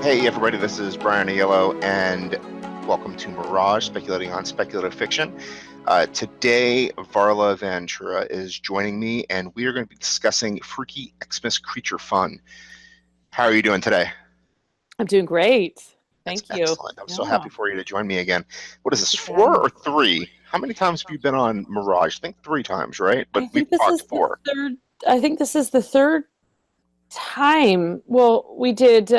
Hey everybody, this is Brian Aiello, and welcome to Mirage, Speculating on Speculative Fiction. Today, Varla Ventura is joining me, and we are going to be discussing Spooky Xmas creature fun. How are you doing today? I'm doing great. Thank That's you. excellent. I'm so Yeah. happy for you to join me again. What is this, Thank you for having 4 or me. 3? How many times have you been on Mirage? I think 3 times, right? But I we've think this talked is the 4. third. I think this is the third time. Well, we did.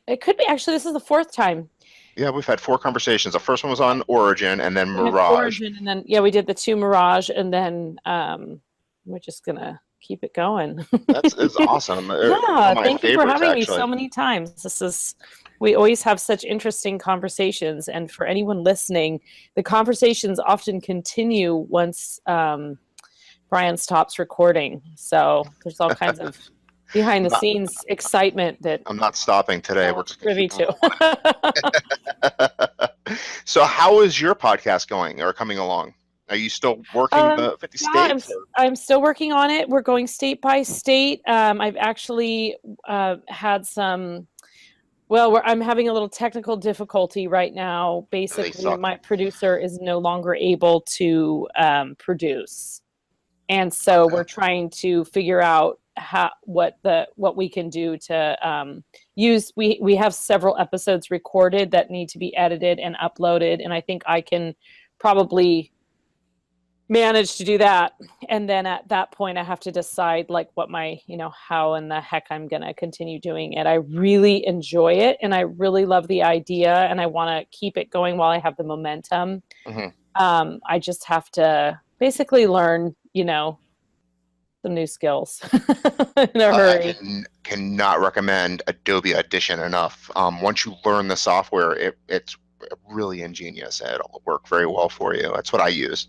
It could be actually. This is the fourth time. Yeah, we've had 4 conversations. The first one was on Origin, and then We had Mirage. Origin, and then we did the 2 Mirage, and then we're just gonna keep it going. It's awesome. They're one of Yeah, my thank you for favorites, having me actually. so many times. We always have such interesting conversations, and for anyone listening, the conversations often continue once Brian stops recording. So there's all kinds of behind the scenes excitement that I'm not stopping today. We're just going to privy keep to. going. So how is your podcast going or coming along? Are you still working the 50 Yeah, states? I'm still working on it. We're going state by state. I've actually had some. Well, I'm having a little technical difficulty right now. They Basically, suck. my producer is no longer able to produce, and so Okay. we're trying to figure out what we can do to use. We have several episodes recorded that need to be edited and uploaded, and I think I can probably manage to do that. And then at that point I have to decide like what my how in the heck I'm gonna continue doing it. I really enjoy it, and I really love the idea, and I want to keep it going while I have the momentum. Mhm. I just have to basically learn some new skills in a hurry. Cannot recommend Adobe Audition enough. Once you learn the software, it's really ingenious. It'll work very well for you. That's what I use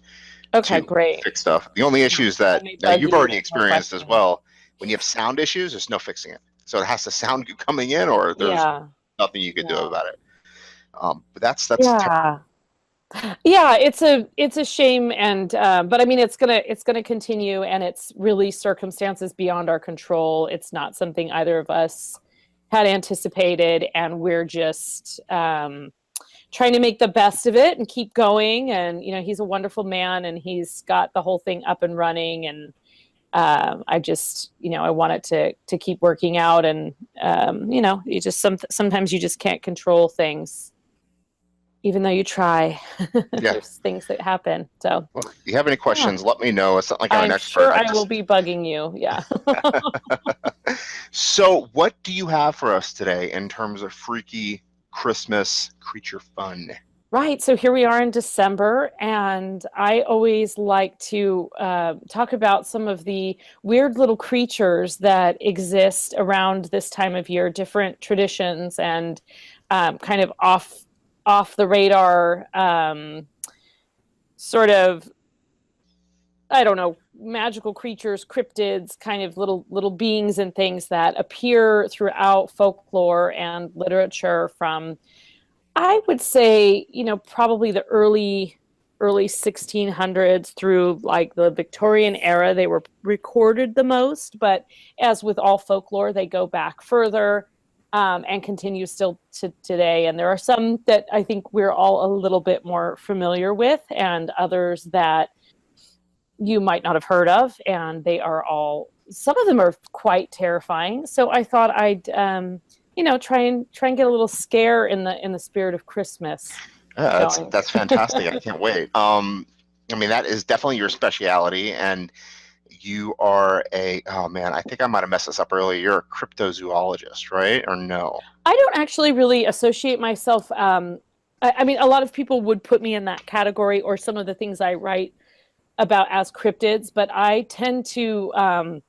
Okay, to great. fix stuff. The only Yeah, issues I that may now bug you've you already with more experienced as questions. well, when you have sound issues, there's no fixing it. So it has to sound good coming in, or there's Yeah, nothing you could do yeah, about it. But that's yeah. Yeah, it's a shame, and but I mean it's gonna continue, and it's really circumstances beyond our control. It's not something either of us had anticipated, and we're just trying to make the best of it and keep going. And he's a wonderful man, and he's got the whole thing up and running, and I just I want it to keep working out, and you just sometimes you just can't control things even though you try. yeah. There's things that happen. So Well, if you have any yeah, questions, let me know. It's not like I'm an I'm expert. sure I will be bugging you. Yeah. So, what do you have for us today in terms of freaky Christmas creature fun? Right. So here we are in December, and I always like to talk about some of the weird little creatures that exist around this time of year, different traditions, and kind of off the radar, sort of, I don't know, magical creatures, cryptids, kind of little beings and things that appear throughout folklore and literature from, I would say, probably the early 1600s through like the Victorian era. They were recorded the most, but as with all folklore, they go back further, and continue still to today. And there are some that I think we're all a little bit more familiar with, and others that you might not have heard of, and they are all, some of them are quite terrifying. So I thought I'd try and get a little scare in the spirit of Christmas Yeah, going. that's fantastic. I can't wait. I mean, that is definitely your speciality, and you are oh man, I think I might have messed this up earlier. You're a cryptozoologist, right? Or no? I don't actually really associate myself. I mean, a lot of people would put me in that category, or some of the things I write about as cryptids, but I tend to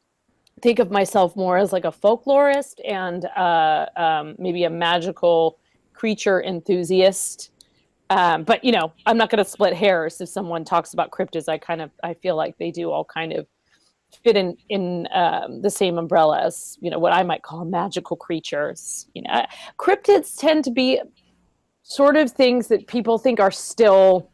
think of myself more as like a folklorist, and maybe a magical creature enthusiast. But I'm not going to split hairs if someone talks about cryptids. I feel like they do all kind of fit in the same umbrella as what I might call magical creatures. Cryptids tend to be sort of things that people think are still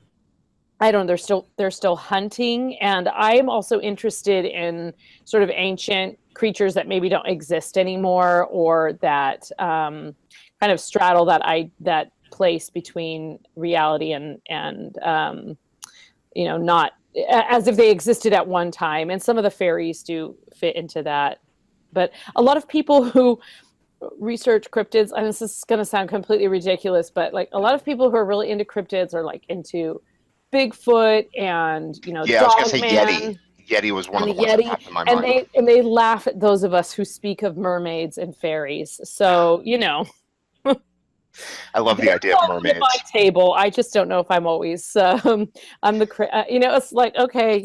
I don't know, they're still hunting. And I'm also interested in sort of ancient creatures that maybe don't exist anymore, or that kind of straddle that place between reality and not as if they existed at one time. And some of the fairies do fit into that. But a lot of people who research cryptids, and this is going to sound completely ridiculous, but like a lot of people who are really into cryptids are like into Bigfoot and Yeah, I was gonna Dog say Yeti. Man Yeti was one and of the the ones that Yeti, popped in my and mind. they laugh at those of us who speak of mermaids and fairies. So I love the they're idea of welcome to my mermaids. table. I just don't know if I'm always I'm it's like, okay,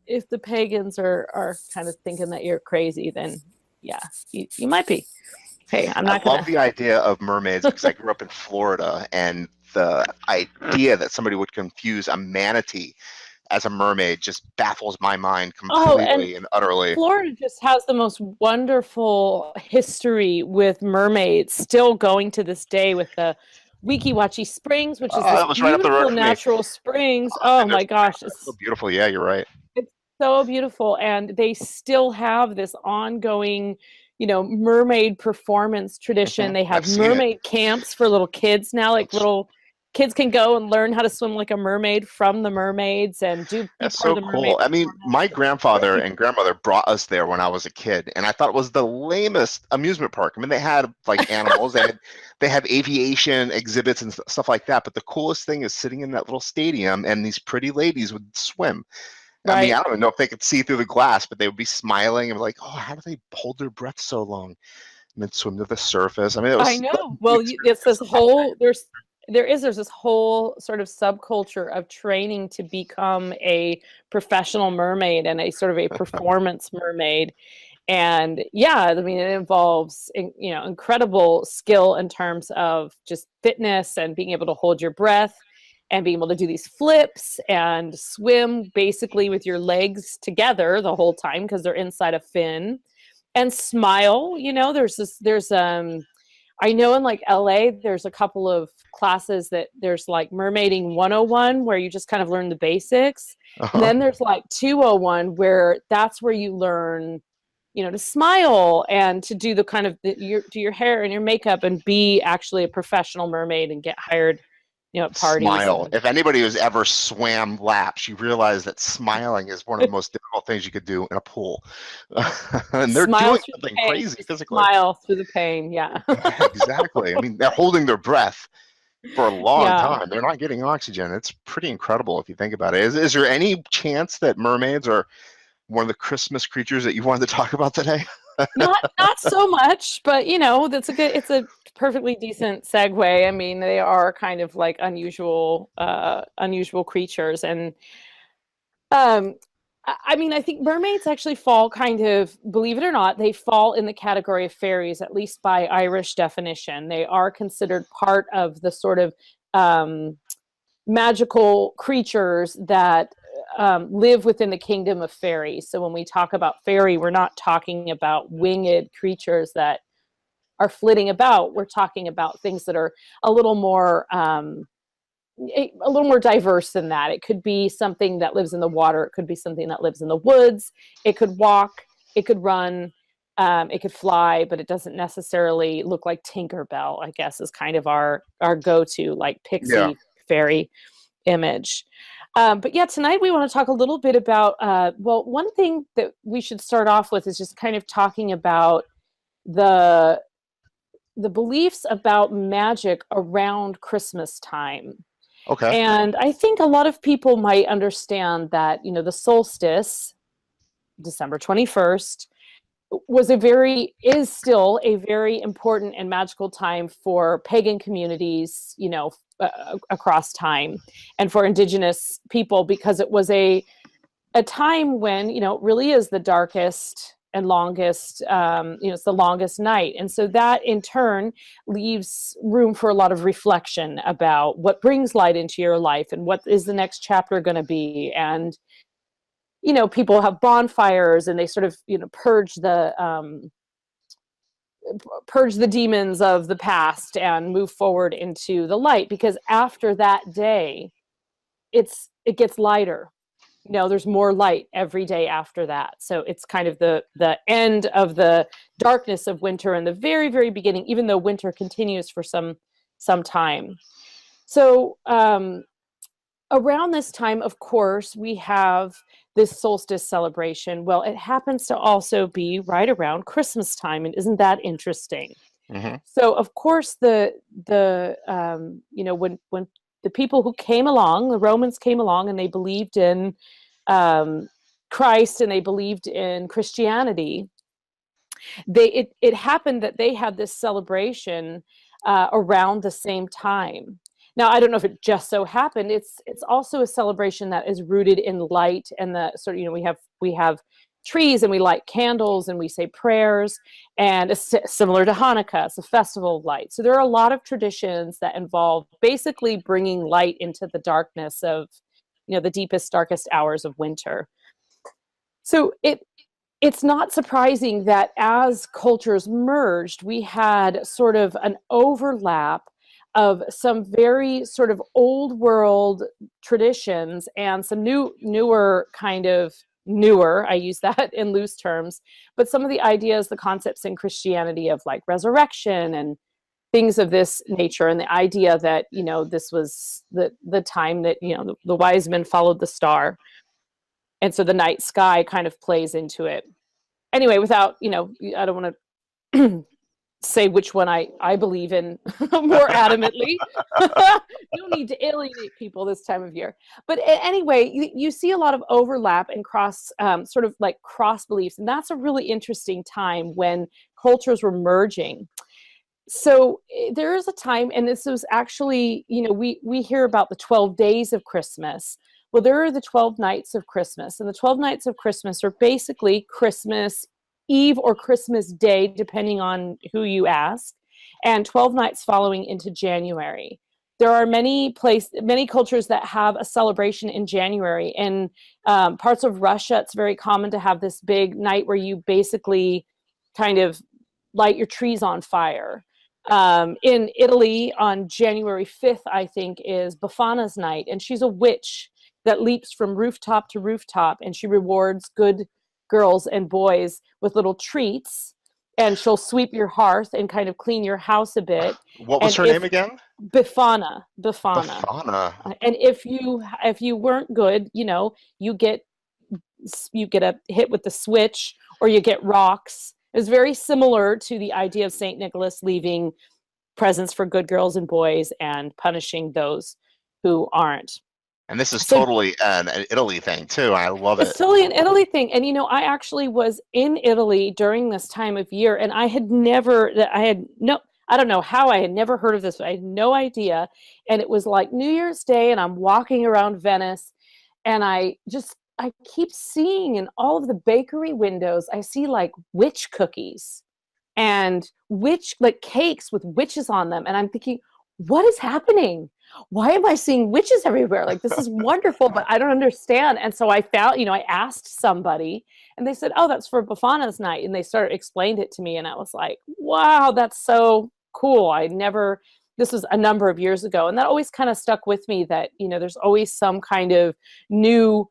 if the pagans are kind of thinking that you're crazy, then yeah, you might be. Hey, I'm I not love gonna. the idea of mermaids because I grew up in Florida, and the idea that somebody would confuse a manatee as a mermaid just baffles my mind Oh, and completely and utterly. Florida just has the most wonderful history with mermaids, still going to this day with the Weeki Wachee Springs, which is this That was right up the road beautiful for me. natural springs. I've Oh been there my so many gosh, times. So beautiful. Yeah, you're right. it's so beautiful. And they still have this ongoing, mermaid performance tradition. They I've have seen it. mermaid camps for little kids now, like That's little kids can go and learn how to swim like a mermaid from the mermaids and be That's part of so the mermaid cool. I mean, performance. my It's grandfather great. and grandmother brought us there when I was a kid, and I thought it was the lamest amusement park. I mean, they had like animals, they have aviation exhibits and stuff like that, but the coolest thing is sitting in that little stadium and these pretty ladies would swim. I mean, Right. I don't even know if they could see through the glass, but they would be smiling and be like, "Oh, how do they hold their breath so long?" And then swim to the surface. I mean, it I was know. the Well, it's experience this of that day. whole there's this whole sort of subculture of training to become a professional mermaid and a sort of a performance mermaid. And yeah, I mean, it involves incredible skill in terms of just fitness and being able to hold your breath and being able to do these flips and swim basically with your legs together the whole time because they're inside a fin, and smile. There's I know in like LA there's a couple of classes that there's like mermaiding 101 where you just kind of learn the basics, and Uh-huh. then there's like 201 where that's where you learn to smile and to do the kind of do your hair and your makeup and be actually a professional mermaid and get hired at parties. Smile. And If anybody who's ever swam laps, you realize that smiling is one of the most difficult things you could do in a pool. And they're smile doing through the something pain, crazy just physically. smile through the pain. Yeah. Yeah, exactly. I mean, they're holding their breath for a long Yeah. time. They're not getting oxygen. It's pretty incredible if you think about it. Is there any chance that mermaids are one of the Christmas creatures that you wanted to talk about today? Not so much, but it's a perfectly decent segue. I mean, they are kind of like unusual creatures. And um I mean, I think mermaids actually fall kind of, believe it or not, they fall in the category of fairies, at least by Irish definition. They are considered part of the sort of um magical creatures that live within the kingdom of fairies. So when we talk about fairy, we're not talking about winged creatures that are flitting about. We're talking about things that are a little more a little more diverse than that. It could be something that lives in the water. It could be something that lives in the woods. It could walk. It could run. It could fly, but it doesn't necessarily look like Tinkerbell, I guess, is kind of our go-to like Yeah. pixie fairy image. But yeah, tonight we want to talk a little bit about, well, one thing that we should start off with is just kind of talking about the the beliefs about magic around Christmas time. Okay. And I think a lot of people might understand that, the solstice, December 21st, is still a very important and magical time for pagan communities, across time, and for indigenous people, because it was a time when it really is the darkest and longest, it's the longest night. And so that in turn leaves room for a lot of reflection about what brings light into your life and what is the next chapter going to be. And people have bonfires and they sort of purge the demons of the past and move forward into the light, because after that day it gets lighter. There's more light every day after that. So it's kind of the end of the darkness of winter and the very, very beginning, even though winter continues for some time. So around this time, of course, we have this solstice celebration. Well, it happens to also be right around Christmas time, and isn't that interesting? Mm-hmm. So, of course, when the people who came along, the Romans came along, and they believed in Christ and they believed in Christianity. It happened that they had this celebration around the same time. Now, I don't know if it just so happened. It's also a celebration that is rooted in light, and the sort of, we have trees and we light candles and we say prayers, and it's similar to Hanukkah. It's a festival of light. So there are a lot of traditions that involve basically bringing light into the darkness of, the deepest, darkest hours of winter. So it's not surprising that as cultures merged, we had sort of an overlap of some very sort of old world traditions and some newer, I use that in loose terms, but some of the ideas, the concepts in Christianity of like resurrection and things of this nature, and the idea that, this was the time that, the wise men followed the star. And so the night sky kind of plays into it. Anyway, without, I don't want to say which one I believe in more adamantly. You need to alienate people this time of year. But anyway, you see a lot of overlap and cross beliefs. And that's a really interesting time when cultures were merging. So there is a time, and this was actually, we hear about the 12 days of Christmas. Well, there are the 12 nights of Christmas, and the 12 nights of Christmas are basically Christmas Eve or Christmas Day, depending on who you ask, and 12 nights following into January. There are many cultures that have a celebration in January. In parts of Russia, it's very common to have this big night where you basically kind of light your trees on fire. In Italy, on January 5th, I think, is Bafana's night, and she's a witch that leaps from rooftop to rooftop, and she rewards good girls and boys with little treats, and she'll sweep your hearth and kind of clean your house a bit. What was her name again? Bafana. And if you weren't good, you get a hit with the switch, or you get rocks. It's very similar to the idea of Saint Nicholas leaving presents for good girls and boys and punishing those who aren't. And this is totally an Italy thing too. I love it. It's totally an Italy thing. And, I actually was in Italy during this time of year, and I don't know how I had never heard of this, but I had no idea. And it was like New Year's Day, and I'm walking around Venice, and I keep seeing in all of the bakery windows, I see like witch cookies and cakes with witches on them. And I'm thinking, what is happening? Why am I seeing witches everywhere? Like, this is wonderful, but I don't understand. And so I found, I asked somebody, and they said, oh, that's for Bafana's night. And they explained it to me. And I was like, wow, that's so cool. This was a number of years ago. And that always kind of stuck with me, that, there's always some kind of new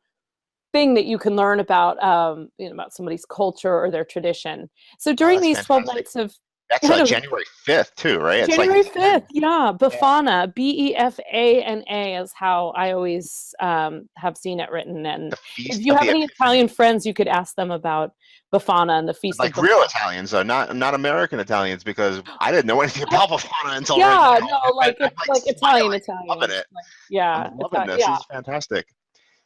thing that you can learn about, about somebody's culture or their tradition. So during these fantastic 12 nights of, that's January 5th too, right? January 5th, yeah. Bafana, Befana is how I always have seen it written. And if you have any Italian friends, you could ask them about Bafana and the feast. Like of real Italians, though, not American Italians, because I didn't know anything about Bafana until right now. No, like Italian. Loving it. Yeah, I'm loving this. It's fantastic.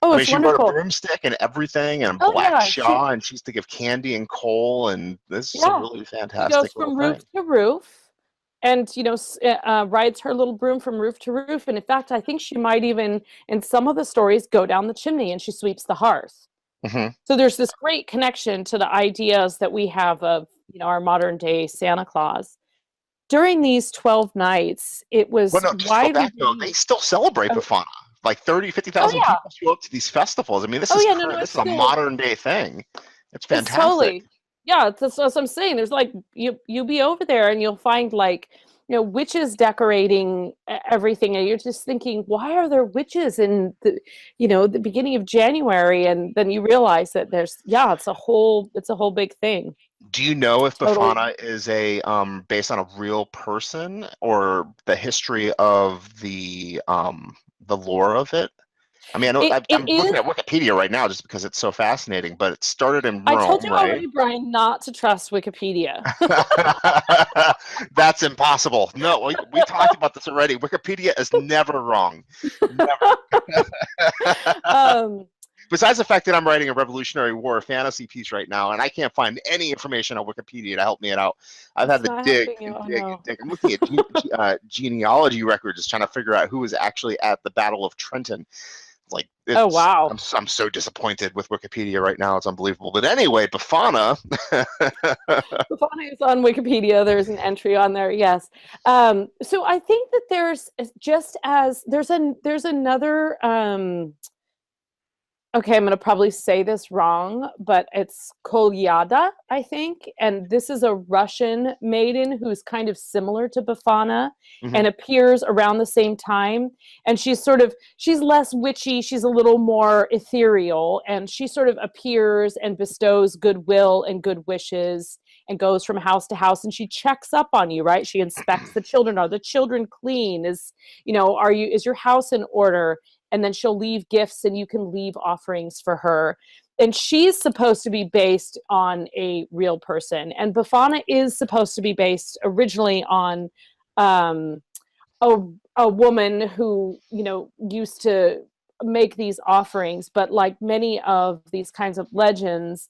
Oh, it's she wonderful. wrote a broomstick and everything, and black shaw, and she used to give candy and coal, and this is a really fantastic. She goes from roof to roof, and rides her little broom from roof to roof. And in fact, I think she might even, in some of the stories, go down the chimney and she sweeps the hearth. Mm-hmm. So there's this great connection to the ideas that we have of our modern day Santa Claus. During these 12 nights, it was widely. They still celebrate Bafana. Like 50,000 people show up to these festivals. I mean, this is this is a modern day thing. It's fantastic. Totally. Yeah, that's what I'm saying. There's like you'll be over there and you'll find like witches decorating everything, and you're just thinking, why are there witches in the beginning of January? And then you realize that it's a whole big thing. Do you know if Totally. Bafana is a based on a real person or the history of the lore of it? I mean, I know It I'm looking is. at Wikipedia right now just because it's so fascinating, but it started in I told Rome, you right? already, Brian, not to trust Wikipedia. That's impossible. No, we talked about this already. Wikipedia is never wrong. Never. um, Besides the fact that I'm writing a Revolutionary War fantasy piece right now, and I can't find any information on Wikipedia to help me out. I've had it's to not dig helping you. and Oh dig and no. dig. I'm looking at genealogy records, just trying to figure out who was actually at the Battle of Trenton. Like Oh it's, wow. I'm so disappointed with Wikipedia right now. It's unbelievable. But anyway, Bafana. Bafana is on Wikipedia. There's an entry on there. Yes. So I think that there's another. Okay, I'm going to probably say this wrong, but it's Kolyada, I think. And this is a Russian maiden who's kind of similar to Bafana Mhm. and appears around the same time. And she's less witchy. She's a little more ethereal. And she sort of appears and bestows goodwill and good wishes and goes from house to house. And she checks up on you, right? She inspects the children. Are the children clean? Is your house in order? And then she'll leave gifts and you can leave offerings for her. And she's supposed to be based on a real person. And Bafana is supposed to be based originally on um, a woman who, used to make these offerings. But like many of these kinds of legends,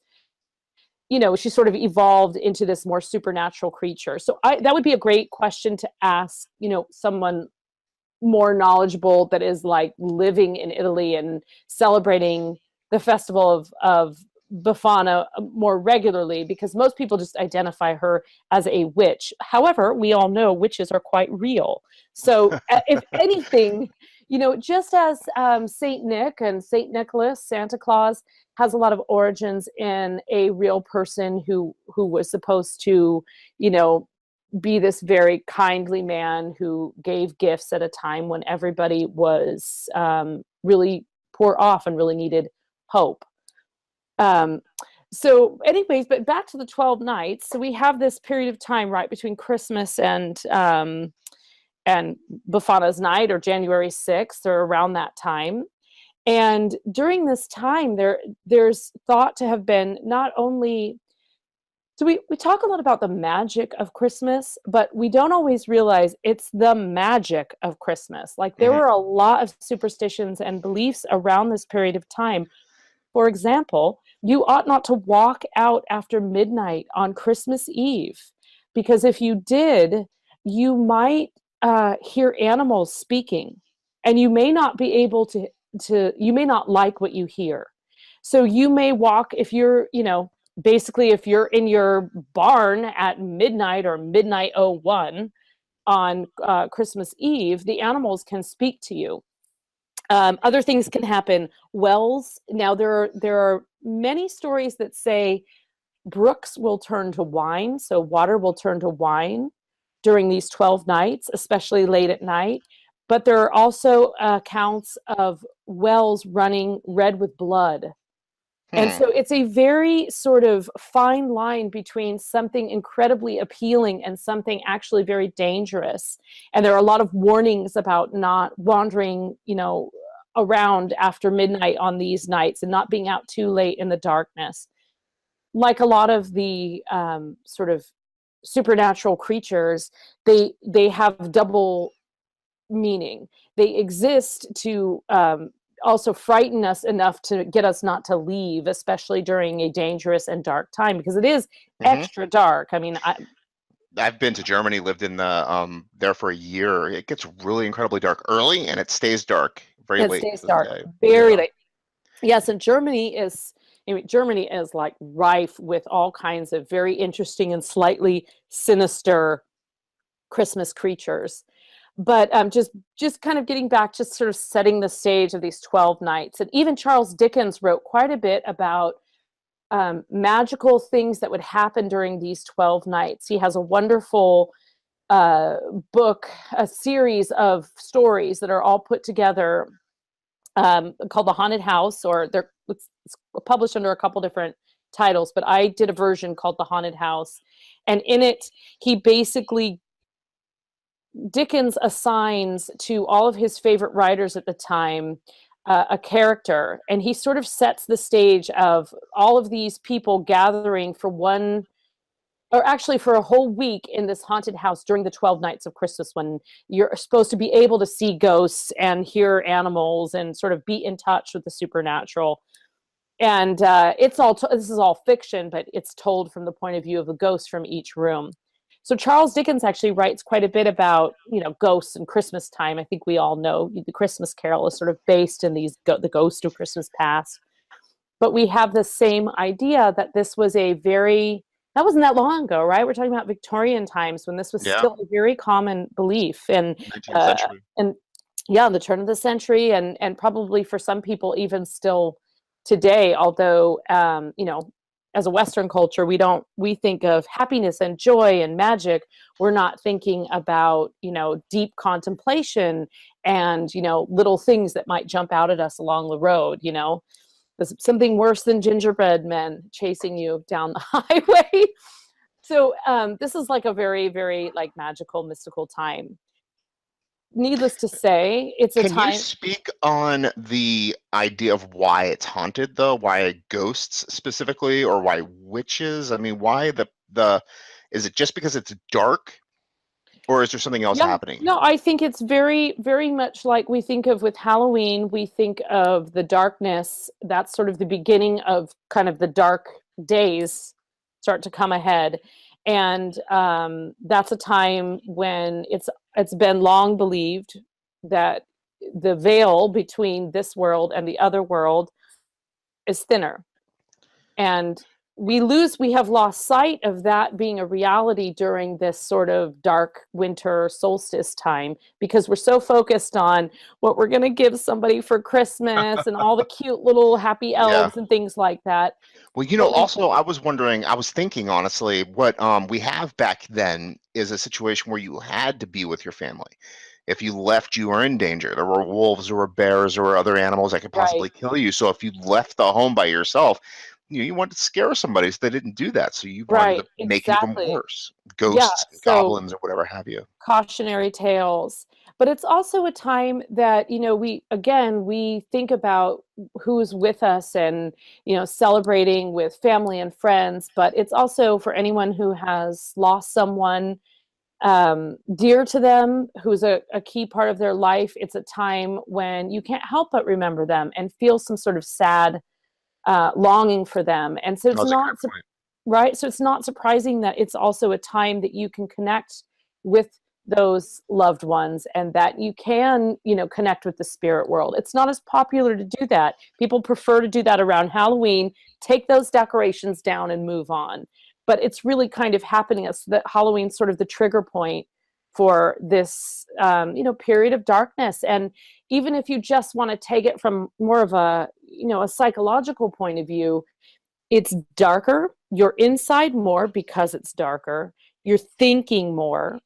she sort of evolved into this more supernatural creature. So that would be a great question to ask, someone more knowledgeable that is like living in Italy and celebrating the festival of Bafana more regularly, because most people just identify her as a witch. However, we all know witches are quite real. So if anything, just as Saint Nick and Saint Nicholas, Santa Claus, has a lot of origins in a real person who was supposed to, be this very kindly man who gave gifts at a time when everybody was really poor off and really needed hope. Um, so, anyways, but back to the 12 nights. So we have this period of time right between Christmas and Bafana's night, or January 6th, or around that time. And during this time, there's thought to have been not only so we talk a lot about the magic of Christmas, but we don't always realize it's the magic of Christmas. Like there Mhm. were a lot of superstitions and beliefs around this period of time. For example, you ought not to walk out after midnight on Christmas Eve, because if you did, you might hear animals speaking, and you may not be able you may not like what you hear. So you may walk, if you're, basically if you're in your barn at midnight or midnight 01 on Christmas Eve, the animals can speak to you. Other things can happen. Wells. Now there are many stories that say brooks will turn to wine, so water will turn to wine during these 12 nights, especially late at night. But there are also accounts of wells running red with blood. And Hmm. so it's a very sort of fine line between something incredibly appealing and something actually very dangerous. And there are a lot of warnings about not wandering, around after midnight on these nights and not being out too late in the darkness. Like a lot of the sort of supernatural creatures, they have double meaning. They exist to also frighten us enough to get us not to leave, especially during a dangerous and dark time, because it is Mhm. extra dark. I mean, I've been to Germany, lived in the there for a year. It gets really incredibly dark early, and it stays dark very it late stays into the dark day. very Yeah. late. Yes, and Germany is like rife with all kinds of very interesting and slightly sinister Christmas creatures. But just kind of getting back to sort of setting the stage of these 12 nights. And even Charles Dickens wrote quite a bit about magical things that would happen during these 12 nights. He has a wonderful book, a series of stories that are all put together, called The Haunted House, or it's published under a couple different titles, but I did a version called The Haunted House. And in it, Dickens assigns to all of his favorite writers at the time a character, and he sort of sets the stage of all of these people gathering for one, or actually for a whole week, in this haunted house during the 12 nights of Christmas, when you're supposed to be able to see ghosts and hear animals and sort of be in touch with the supernatural. And this is all fiction, but it's told from the point of view of the ghosts from each room. So Charles Dickens actually writes quite a bit about, ghosts and Christmas time. I think we all know the Christmas Carol is sort of based in the Ghost of Christmas Past. But we have the same idea that this was that wasn't that long ago, right? We're talking about Victorian times, when this was still a very common belief. And 19th century. The turn of the century, and probably for some people even still today, although, as a Western culture, we think of happiness and joy and magic. We're not thinking about, deep contemplation and, little things that might jump out at us along the road, There's something worse than gingerbread men chasing you down the highway. So this is like a very, very magical, mystical time. Needless to say, it's a time. Can you speak on the idea of why it's haunted, though? Why ghosts specifically, or why witches? I mean, why is it just because it's dark, or is there something else happening? No, I think it's very, very much like we think of with Halloween. We think of the darkness. That's sort of the beginning of kind of the dark days start to come ahead. And that's a time when it's been long believed that the veil between this world and the other world is thinner. And we have lost sight of that being a reality during this sort of dark winter solstice time, because we're so focused on what we're going to give somebody for Christmas and all the cute little happy elves and things like that. Well, also, I was thinking, honestly, what we have back then is a situation where you had to be with your family. If you left, you were in danger. There were wolves, there were bears, there were other animals that could possibly kill you. So if you left the home by yourself, you wanted to scare somebody, so they didn't do that. So you wanted to make it even worse. Ghosts, goblins, or whatever have you. Cautionary tales. But it's also a time that, we think about who's with us and, celebrating with family and friends. But it's also for anyone who has lost someone dear to them, who's a key part of their life. It's a time when you can't help but remember them and feel some sort of sad longing for them. And so it's not right. So it's not surprising that it's also a time that you can connect with those loved ones, and that you can, connect with the spirit world. It's not as popular to do that. People prefer to do that around Halloween, take those decorations down and move on. But it's really kind of happening as that Halloween's sort of the trigger point for this, period of darkness. And even if you just want to take it from more of a psychological point of view, it's darker. You're inside more because it's darker. You're thinking more.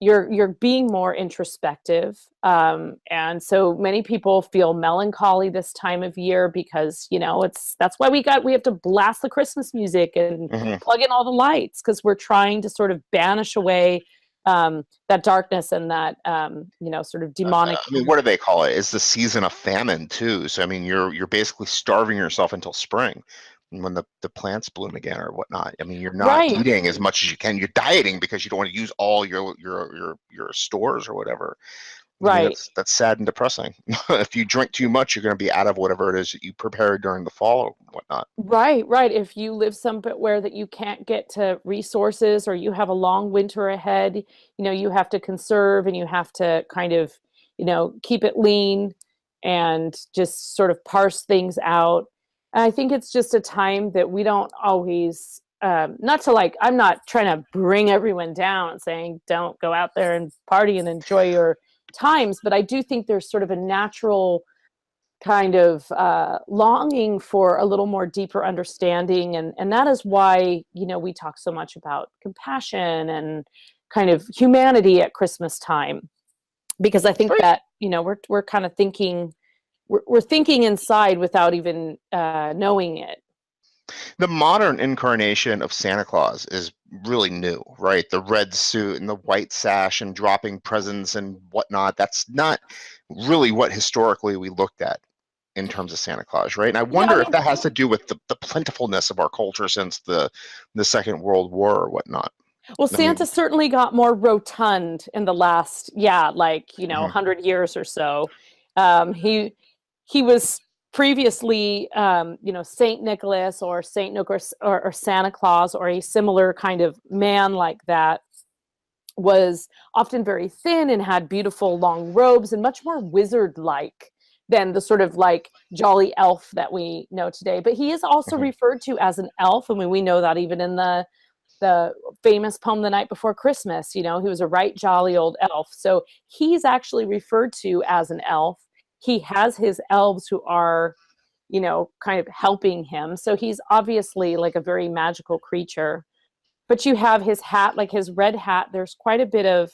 You're being more introspective. And so many people feel melancholy this time of year because, that's why we have to blast the Christmas music and plug in all the lights, because we're trying to sort of banish away that darkness and that, sort of demonic. What do they call it? It's the season of famine too. So, you're basically starving yourself until spring, when the plants bloom again or whatnot. You're not eating as much as you can. You're dieting because you don't want to use all your stores or whatever. That's sad and depressing. If you drink too much, you're going to be out of whatever it is that you prepared during the fall or whatnot. Right. If you live somewhere that you can't get to resources, or you have a long winter ahead, you have to conserve, and you have to kind of, keep it lean and just sort of parse things out. And I think it's just a time that we don't always, I'm not trying to bring everyone down saying don't go out there and party and enjoy your times, but I do think there's sort of a natural kind of longing for a little more deeper understanding. And that is why, we talk so much about compassion and, kind of humanity at Christmas time, because I think that, you know, we're kind of thinking, we're thinking inside without even knowing it. The modern incarnation of Santa Claus is really new, right? The red suit and the white sash and dropping presents and whatnot. That's not really what historically we looked at in terms of Santa Claus, right? And I wonder if that has to do with the plentifulness of our culture since the Second World War or whatnot. Well, Santa certainly got more rotund in the last, 100 years or so. He was previously, Saint Nicholas or Saint Nicholas or Santa Claus or a similar kind of man like that, was often very thin and had beautiful long robes and much more wizard-like than the sort of like jolly elf that we know today. But he is also referred to as an elf. I mean, we know that even in the famous poem The Night Before Christmas, you know, he was a right jolly old elf. So he's actually referred to as an elf. He has his elves who are, you know, kind of helping him. So he's obviously like a very magical creature. But you have his hat, like his red hat. There's quite a bit of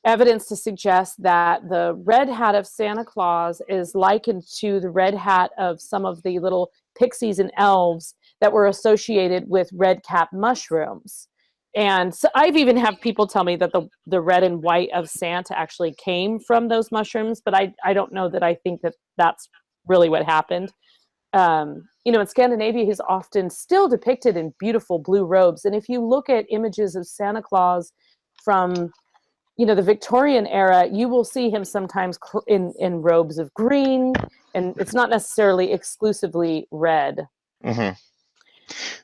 evidence to suggest that the red hat of Santa Claus is likened to the red hat of some of the little pixies and elves that were associated with red-capped mushrooms. And so I've even had people tell me that the red and white of Santa actually came from those mushrooms, but I don't know that I think that that's really what happened. You know, in Scandinavia, he's often still depicted in beautiful blue robes. And if you look at images of Santa Claus from, you know, the Victorian era, you will see him sometimes in robes of green, and it's not necessarily exclusively red. Mm-hmm.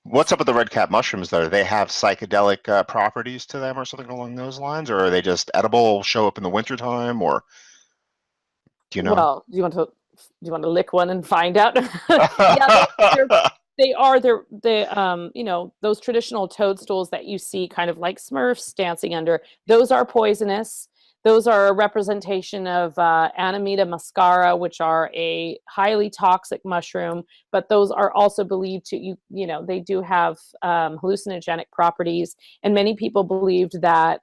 What's up with the red cap mushrooms, though? Do they have psychedelic properties to them or something along those lines? Or are they just edible, show up in the wintertime, or do you know? Well, do you want to lick one and find out? Yeah, they're you know, those traditional toadstools that you see kind of like Smurfs dancing under. Those are poisonous. Those are a representation of Amanita muscaria, which are a highly toxic mushroom, but those are also believed to, you know, they do have hallucinogenic properties. And many people believed that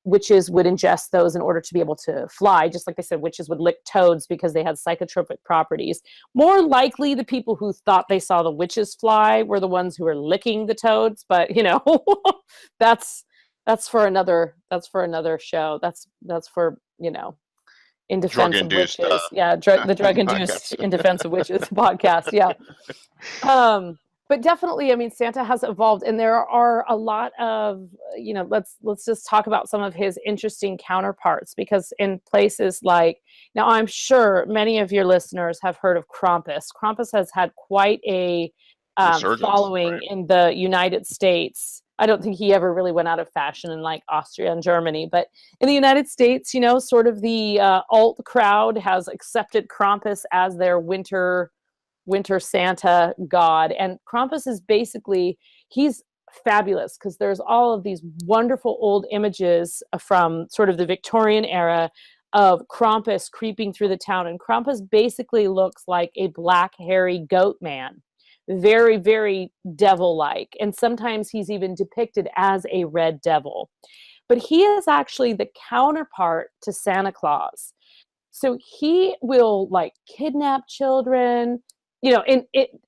witches would ingest those in order to be able to fly. Just like they said, witches would lick toads because they had psychotropic properties. More likely, the people who thought they saw the witches fly were the ones who were licking the toads. But, you know, that's for another show. That's for, you know, in defense of witches. The drug-induced in defense of witches podcast. Yeah. But definitely, I mean, Santa has evolved, and there are a lot of, you know, let's just talk about some of his interesting counterparts, because in places like, now I'm sure many of your listeners have heard of Krampus. Krampus has had quite a following in the United States. I don't think he ever really went out of fashion in like Austria and Germany, but in the United States, you know, sort of the alt crowd has accepted Krampus as their winter Santa god. And Krampus is basically, he's fabulous because there's all of these wonderful old images from sort of the Victorian era of Krampus creeping through the town. And Krampus basically looks like a black, hairy goat man. Very, very devil-like. And sometimes he's even depicted as a red devil. But he is actually the counterpart to Santa Claus. So he will like kidnap children. You know,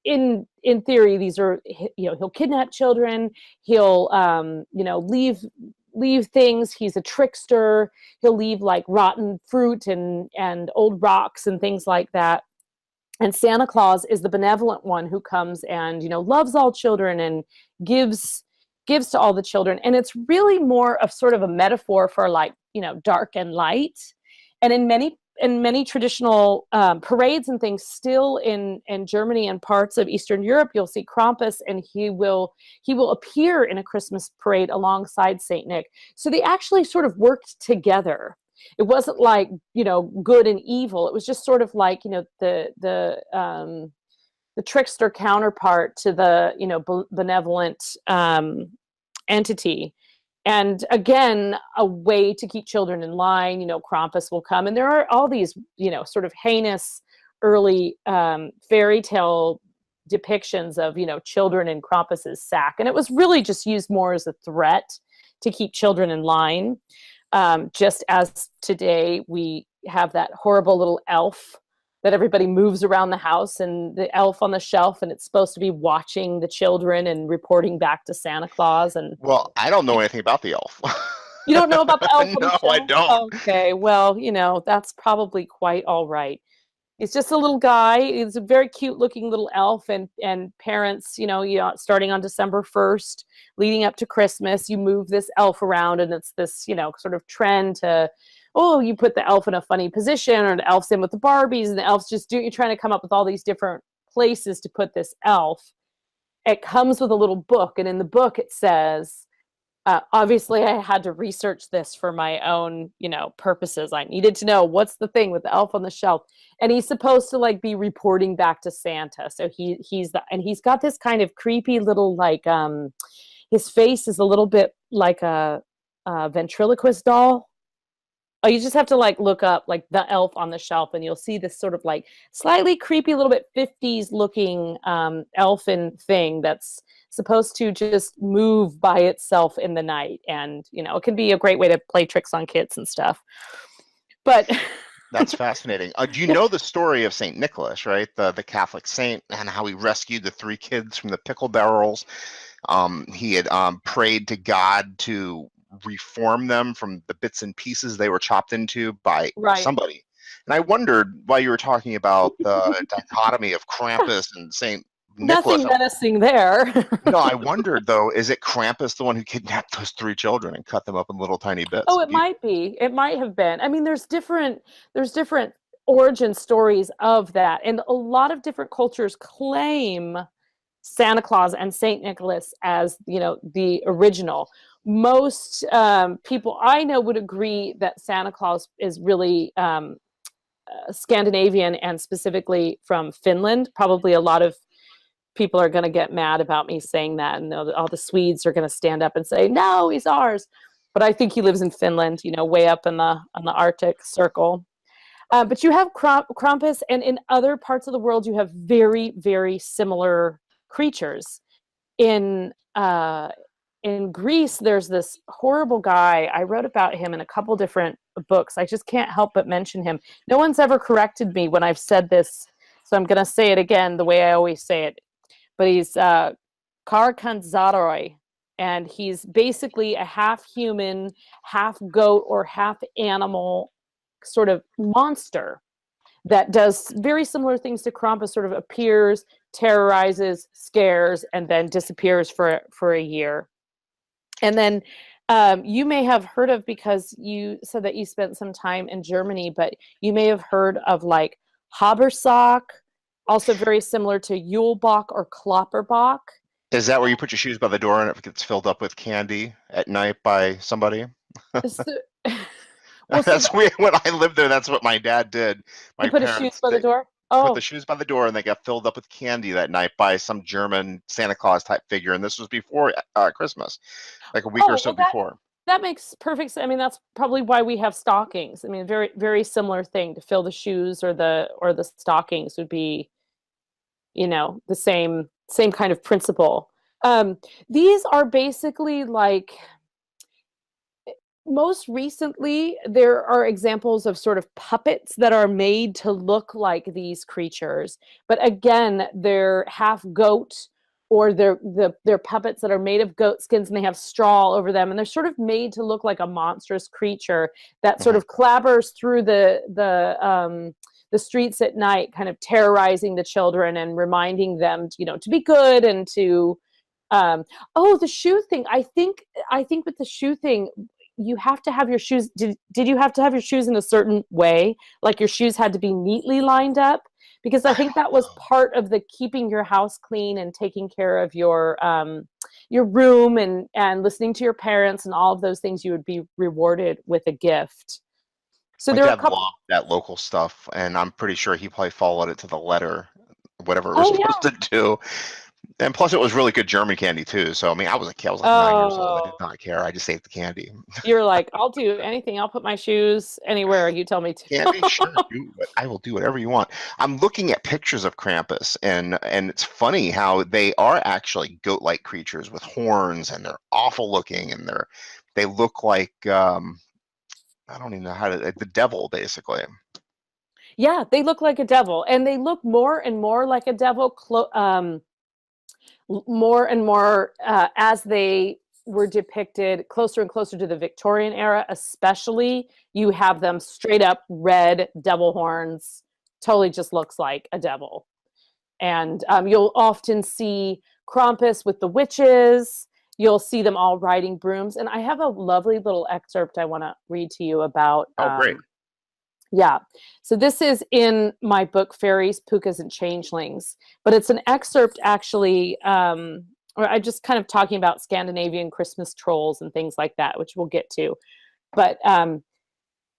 in theory, these are, you know, he'll kidnap children. He'll, you know, leave things. He's a trickster. He'll leave like rotten fruit and old rocks and things like that. And Santa Claus is the benevolent one who comes and, you know, loves all children and gives to all the children. And it's really more of sort of a metaphor for like, you know, dark and light. And in many traditional parades and things still in Germany and parts of Eastern Europe, you'll see Krampus, and he will appear in a Christmas parade alongside Saint Nick. So they actually sort of worked together. It wasn't like, you know, good and evil. It was just sort of like, you know, the trickster counterpart to the, you know, benevolent entity. And again, a way to keep children in line. You know, Krampus will come, and there are all these, you know, sort of heinous early fairy tale depictions of, you know, children in Krampus's sack. And it was really just used more as a threat to keep children in line. Just as today we have that horrible little elf that everybody moves around the house, and the elf on the shelf, and it's supposed to be watching the children and reporting back to Santa Claus. And Well, I don't know anything about the elf. you don't know about the elf on the No, I shelf? don't. Okay, well, that's probably quite all right. It's just a little guy. It's a very cute looking little elf, and parents, starting on December 1st, leading up to Christmas, you move this elf around, and it's this, sort of trend to, you put the elf in a funny position, or the elf's in with the Barbies, and the elf's you're trying to come up with all these different places to put this elf. It comes with a little book, and in the book it says, obviously I had to research this for my own, purposes. I needed to know what's the thing with the elf on the shelf, and he's supposed to be reporting back to Santa. So he's got this kind of creepy little his face is a little bit like a ventriloquist doll. Oh, you just have to look up the elf on the shelf, and you'll see this sort of slightly creepy, little bit 50s looking elfin thing that's supposed to just move by itself in the night. And, it can be a great way to play tricks on kids and stuff. But that's fascinating. Do you know the story of Saint Nicholas, right? The Catholic saint, and how he rescued the 3 kids from the pickle barrels. He had prayed to God to reform them from the bits and pieces they were chopped into by somebody. And I wondered, while you were talking about the dichotomy of Krampus and Saint Nicholas, nothing menacing there. No, I wondered though, is it Krampus the one who kidnapped those 3 children and cut them up in little tiny bits? Oh, it might be. It might have been. I mean, there's different origin stories of that, and a lot of different cultures claim Santa Claus and Saint Nicholas as the original. Most people I know would agree that Santa Claus is really Scandinavian, and specifically from Finland. Probably a lot of people are going to get mad about me saying that, and all the Swedes are going to stand up and say, no, he's ours. But I think he lives in Finland, way up on the Arctic Circle. But you have Krampus, and in other parts of the world, you have very, very similar creatures. In Greece, there's this horrible guy. I wrote about him in a couple different books. I just can't help but mention him. No one's ever corrected me when I've said this, so I'm going to say it again the way I always say it. But he's Karkantzaroi, and he's basically a half human, half goat, or half animal sort of monster that does very similar things to Krampus. Sort of appears, terrorizes, scares, and then disappears for a year. And then you may have heard of, because you said that you spent some time in Germany, but you may have heard of Habersack, also very similar to Yulebach or Klopperbach. Is that where you put your shoes by the door and it gets filled up with candy at night by somebody? That's weird. When I lived there, that's what my dad did. My put his shoes by the door? Put the shoes by the door, and they got filled up with candy that night by some German Santa Claus type figure. And this was before Christmas, like a week or so before. That makes perfect sense. I mean, that's probably why we have stockings. I mean, very, very similar thing. To fill the shoes or the stockings would be, the same kind of principle. These are basically most recently, there are examples of sort of puppets that are made to look like these creatures. But again, they're half goat, or they're puppets that are made of goat skins, and they have straw over them. And they're sort of made to look like a monstrous creature that sort of clabbers through the streets at night, kind of terrorizing the children and reminding them, to be good and to, the shoe thing. I think with the shoe thing, you have to have your shoes. Did you have to have your shoes in a certain way? Like your shoes had to be neatly lined up? Because I think that was part of the keeping your house clean and taking care of your room and listening to your parents and all of those things. You would be rewarded with a gift. So there are a couple. Loved that local stuff, and I'm pretty sure he probably followed it to the letter, whatever it was supposed to do. And plus, it was really good German candy too. So I mean, I was a kid. I was 9 years old. I did not care. I just ate the candy. You're like, I'll do anything. I'll put my shoes anywhere you tell me to. Candy, sure. I will do whatever you want. I'm looking at pictures of Krampus, and it's funny how they are actually goat-like creatures with horns, and they're awful looking, and they're They look like I don't even know how to, the devil, basically. Yeah, they look like a devil, and they look more and more like a devil, more and more as they were depicted closer and closer to the Victorian era, especially. You have them straight up red devil horns, totally just looks like a devil. And you'll often see Krampus with the witches. You'll see them all riding brooms. And I have a lovely little excerpt I want to read to you about. Oh, great. Yeah. So this is in my book, Fairies, Pukas, and Changelings. But it's an excerpt, actually, or I just kind of talking about Scandinavian Christmas trolls and things like that, which we'll get to. But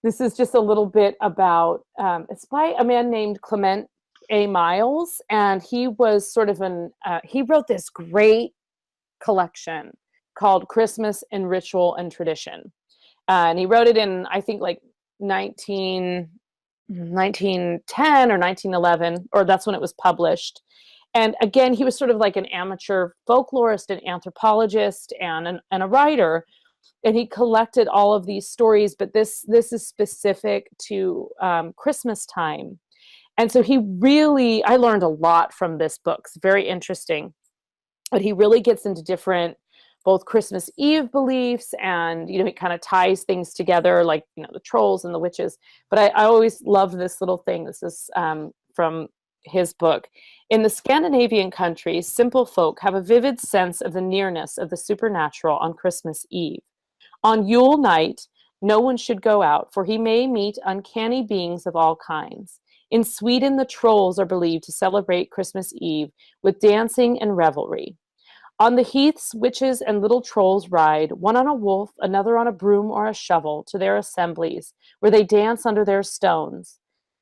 this is just a little bit about, it's by a man named Clement A. Miles. And he was sort of he wrote this great collection called Christmas in Ritual and Tradition. And he wrote it in, I think, like 1910 or 1911, or that's when it was published. And again, he was sort of like an amateur folklorist and anthropologist and a writer. And he collected all of these stories, but this is specific to Christmas time. And so I learned a lot from this book. It's very interesting. But he really gets into different, both Christmas Eve beliefs, and, he kind of ties things together, like, the trolls and the witches. But I always loved this little thing. This is from his book. In the Scandinavian countries, simple folk have a vivid sense of the nearness of the supernatural on Christmas Eve. On Yule night, no one should go out, for he may meet uncanny beings of all kinds. In Sweden, the trolls are believed to celebrate Christmas Eve with dancing and revelry. On the heaths, witches and little trolls ride, one on a wolf, another on a broom or a shovel, to their assemblies, where they dance under their stones.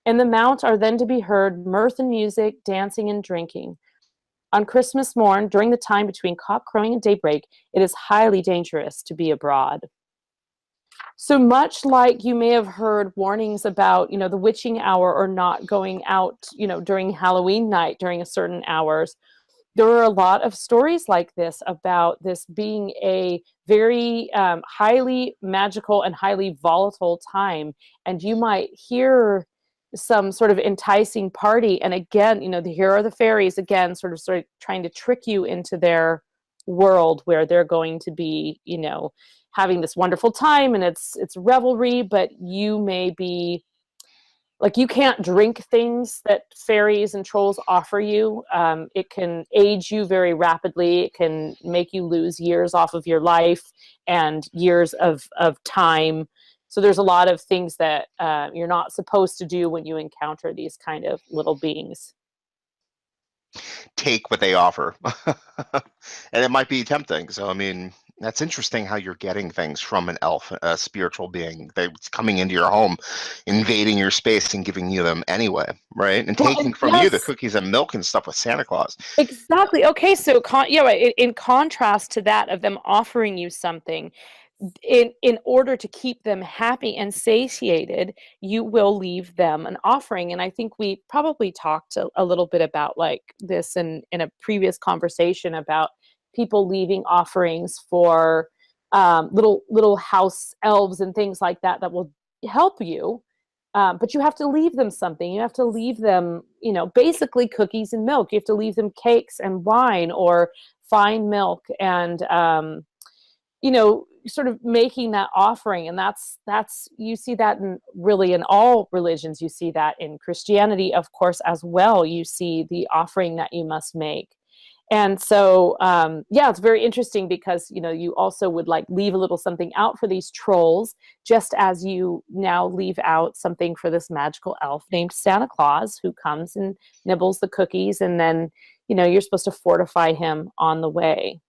In the mount are then to be heard mirth and music, dancing and drinking. On Christmas morn, during the time between cock crowing and daybreak, it is highly dangerous to be abroad. So much like you may have heard warnings about, the witching hour, or not going out, during Halloween night during a certain hours, there are a lot of stories like this about this being a very highly magical and highly volatile time. And you might hear some sort of enticing party. And again, here are the fairies again, sort of trying to trick you into their world where they're going to be, having this wonderful time, and it's revelry, but you may be like, you can't drink things that fairies and trolls offer you. It can age you very rapidly. It can make you lose years off of your life and years of time. So there's a lot of things that you're not supposed to do when you encounter these kind of little beings. Take what they offer. And it might be tempting. So, I mean, that's interesting how you're getting things from an elf, a spiritual being that's coming into your home, invading your space and giving you them anyway, right? And taking from you the cookies and milk and stuff with Santa Claus. Exactly. Okay, so in contrast to that of them offering you something, in order to keep them happy and satiated, you will leave them an offering. And I think we probably talked a little bit about like this in a previous conversation about people leaving offerings for little house elves and things like that will help you. But you have to leave them something. You have to leave them, basically cookies and milk. You have to leave them cakes and wine or fine milk, and sort of making that offering. And that's you see that in all religions. You see that in Christianity, of course, as well. You see the offering that you must make. And so, it's very interesting because, you also would like leave a little something out for these trolls, just as you now leave out something for this magical elf named Santa Claus, who comes and nibbles the cookies. And then, you're supposed to fortify him on the way.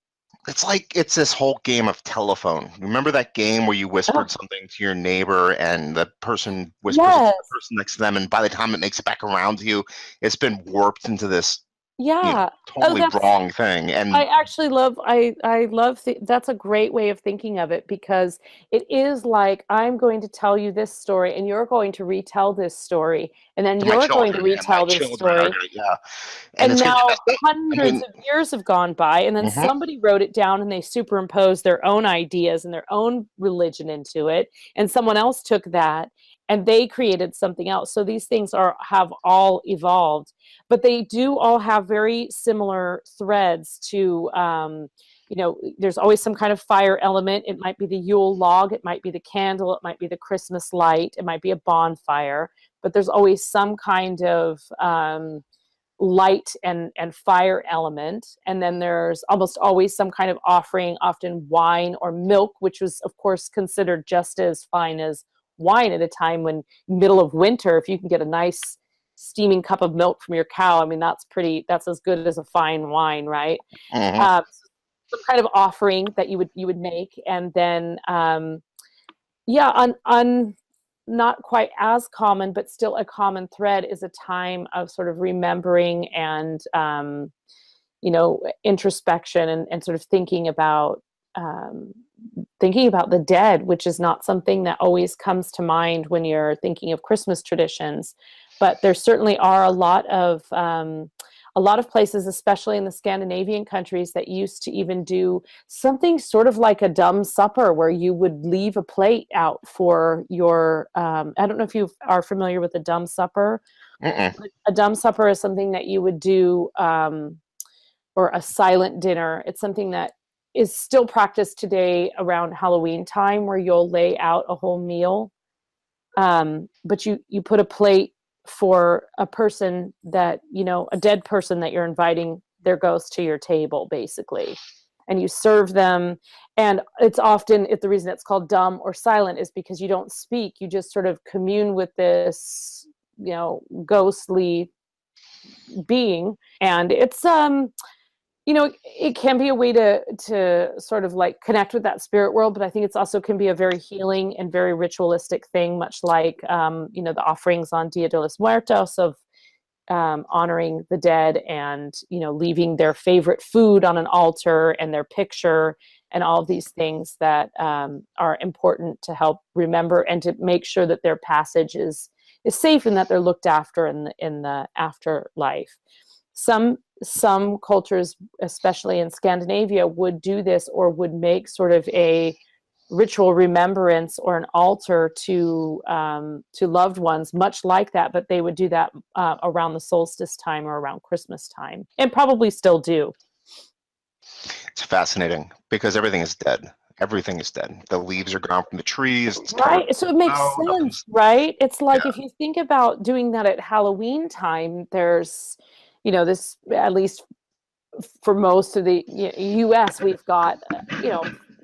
It's like it's this whole game of telephone. Remember that game where you whispered something to your neighbor and the person whispers it to the person next to them, and by the time it makes it back around to you, it's been warped into this Yeah. Oh, totally wrong thing. I And actually love I love that's a great way of thinking of it, because it is like, I'm going to tell you this story and you're going to retell this story, and then my you're going to children and my retell this children are story. gonna, yeah. And And it's gonna be now the same. I hundreds mean, of years have gone by, and then mhm. somebody wrote it down and they superimposed their own ideas and their own religion into it, and someone else took that and they created something else. So these things have all evolved, but they do all have very similar threads to, there's always some kind of fire element. It might be the Yule log, it might be the candle, it might be the Christmas light, it might be a bonfire, but there's always some kind of light and fire element. And then there's almost always some kind of offering, often wine or milk, which was of course considered just as fine as wine at a time when, middle of winter, if you can get a nice steaming cup of milk from your cow, I mean, that's as good as a fine wine, right? Mhm. Some kind of offering that you would make. And then yeah, on not quite as common, but still a common thread, is a time of sort of remembering and introspection, and sort of um, thinking about the dead, which is not something that always comes to mind when you're thinking of Christmas traditions. But there certainly are a lot of places, especially in the Scandinavian countries, that used to even do something sort of like a dumb supper, where you would leave a plate out for your. I don't know if you are familiar with a dumb supper. Mm-mm. A dumb supper is something that you would do, or a silent dinner. It's something that is still practiced today around Halloween time, where you'll lay out a whole meal, but you put a plate for a person that, a dead person that you're inviting their ghost to your table, basically, and you serve them. And it's often, the reason it's called dumb or silent is because you don't speak, you just sort of commune with this, ghostly being. And it's it can be a way to sort of like connect with that spirit world, but I think it's also can be a very healing and very ritualistic thing, much like the offerings on Dia de los Muertos, of honoring the dead, and leaving their favorite food on an altar and their picture, and all of these things that are important to help remember and to make sure that their passage is safe, and that they're looked after in the afterlife. Some cultures, especially in Scandinavia, would do this, or would make sort of a ritual remembrance or an altar to loved ones, much like that. But they would do that around the solstice time or around Christmas time, and probably still do. It's fascinating because everything is dead. Everything is dead. The leaves are gone from the trees. It's covered Right. So it makes with snow. sense, Nothing's. right? It's Yeah. like, if you think about doing that at Halloween time, there's, this, at least for most of the US, we've got,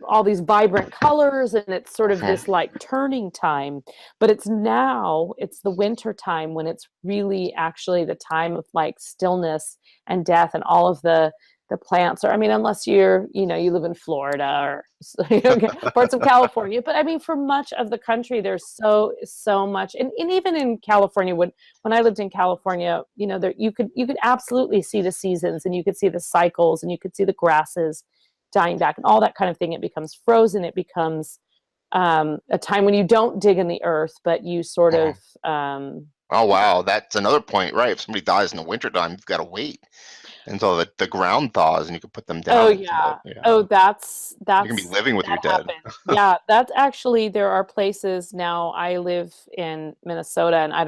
all these vibrant colors, and it's sort of Mhm. this like turning time. But it's the winter time, when it's really actually the time of like stillness and death, and all of the plants are, I mean, unless you live in Florida, or parts of California. But I mean, for much of the country, there's so much. And even in California, when I lived in California, there, you could absolutely see the seasons, and you could see the cycles, and you could see the grasses dying back, and all that kind of thing. It becomes frozen. It becomes a time when you don't dig in the earth, but you sort Mhm. of Oh wow, that's another point, right? If somebody dies in the wintertime, you've got to wait until the ground thaws and you can put them Oh down. So yeah. yeah, Oh, that's you're gonna be living with your that dead. happens. Yeah, that's actually, there are places now. I live in Minnesota, and I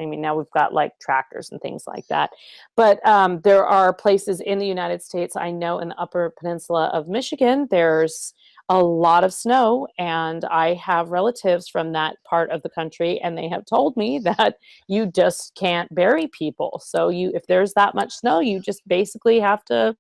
mean, now we've got like tractors and things like that. But there are places in the United States. I know in the Upper Peninsula of Michigan, there's a lot of snow, and I have relatives from that part of the country, and they have told me that you just can't bury people. So if there's that much snow, you just basically have to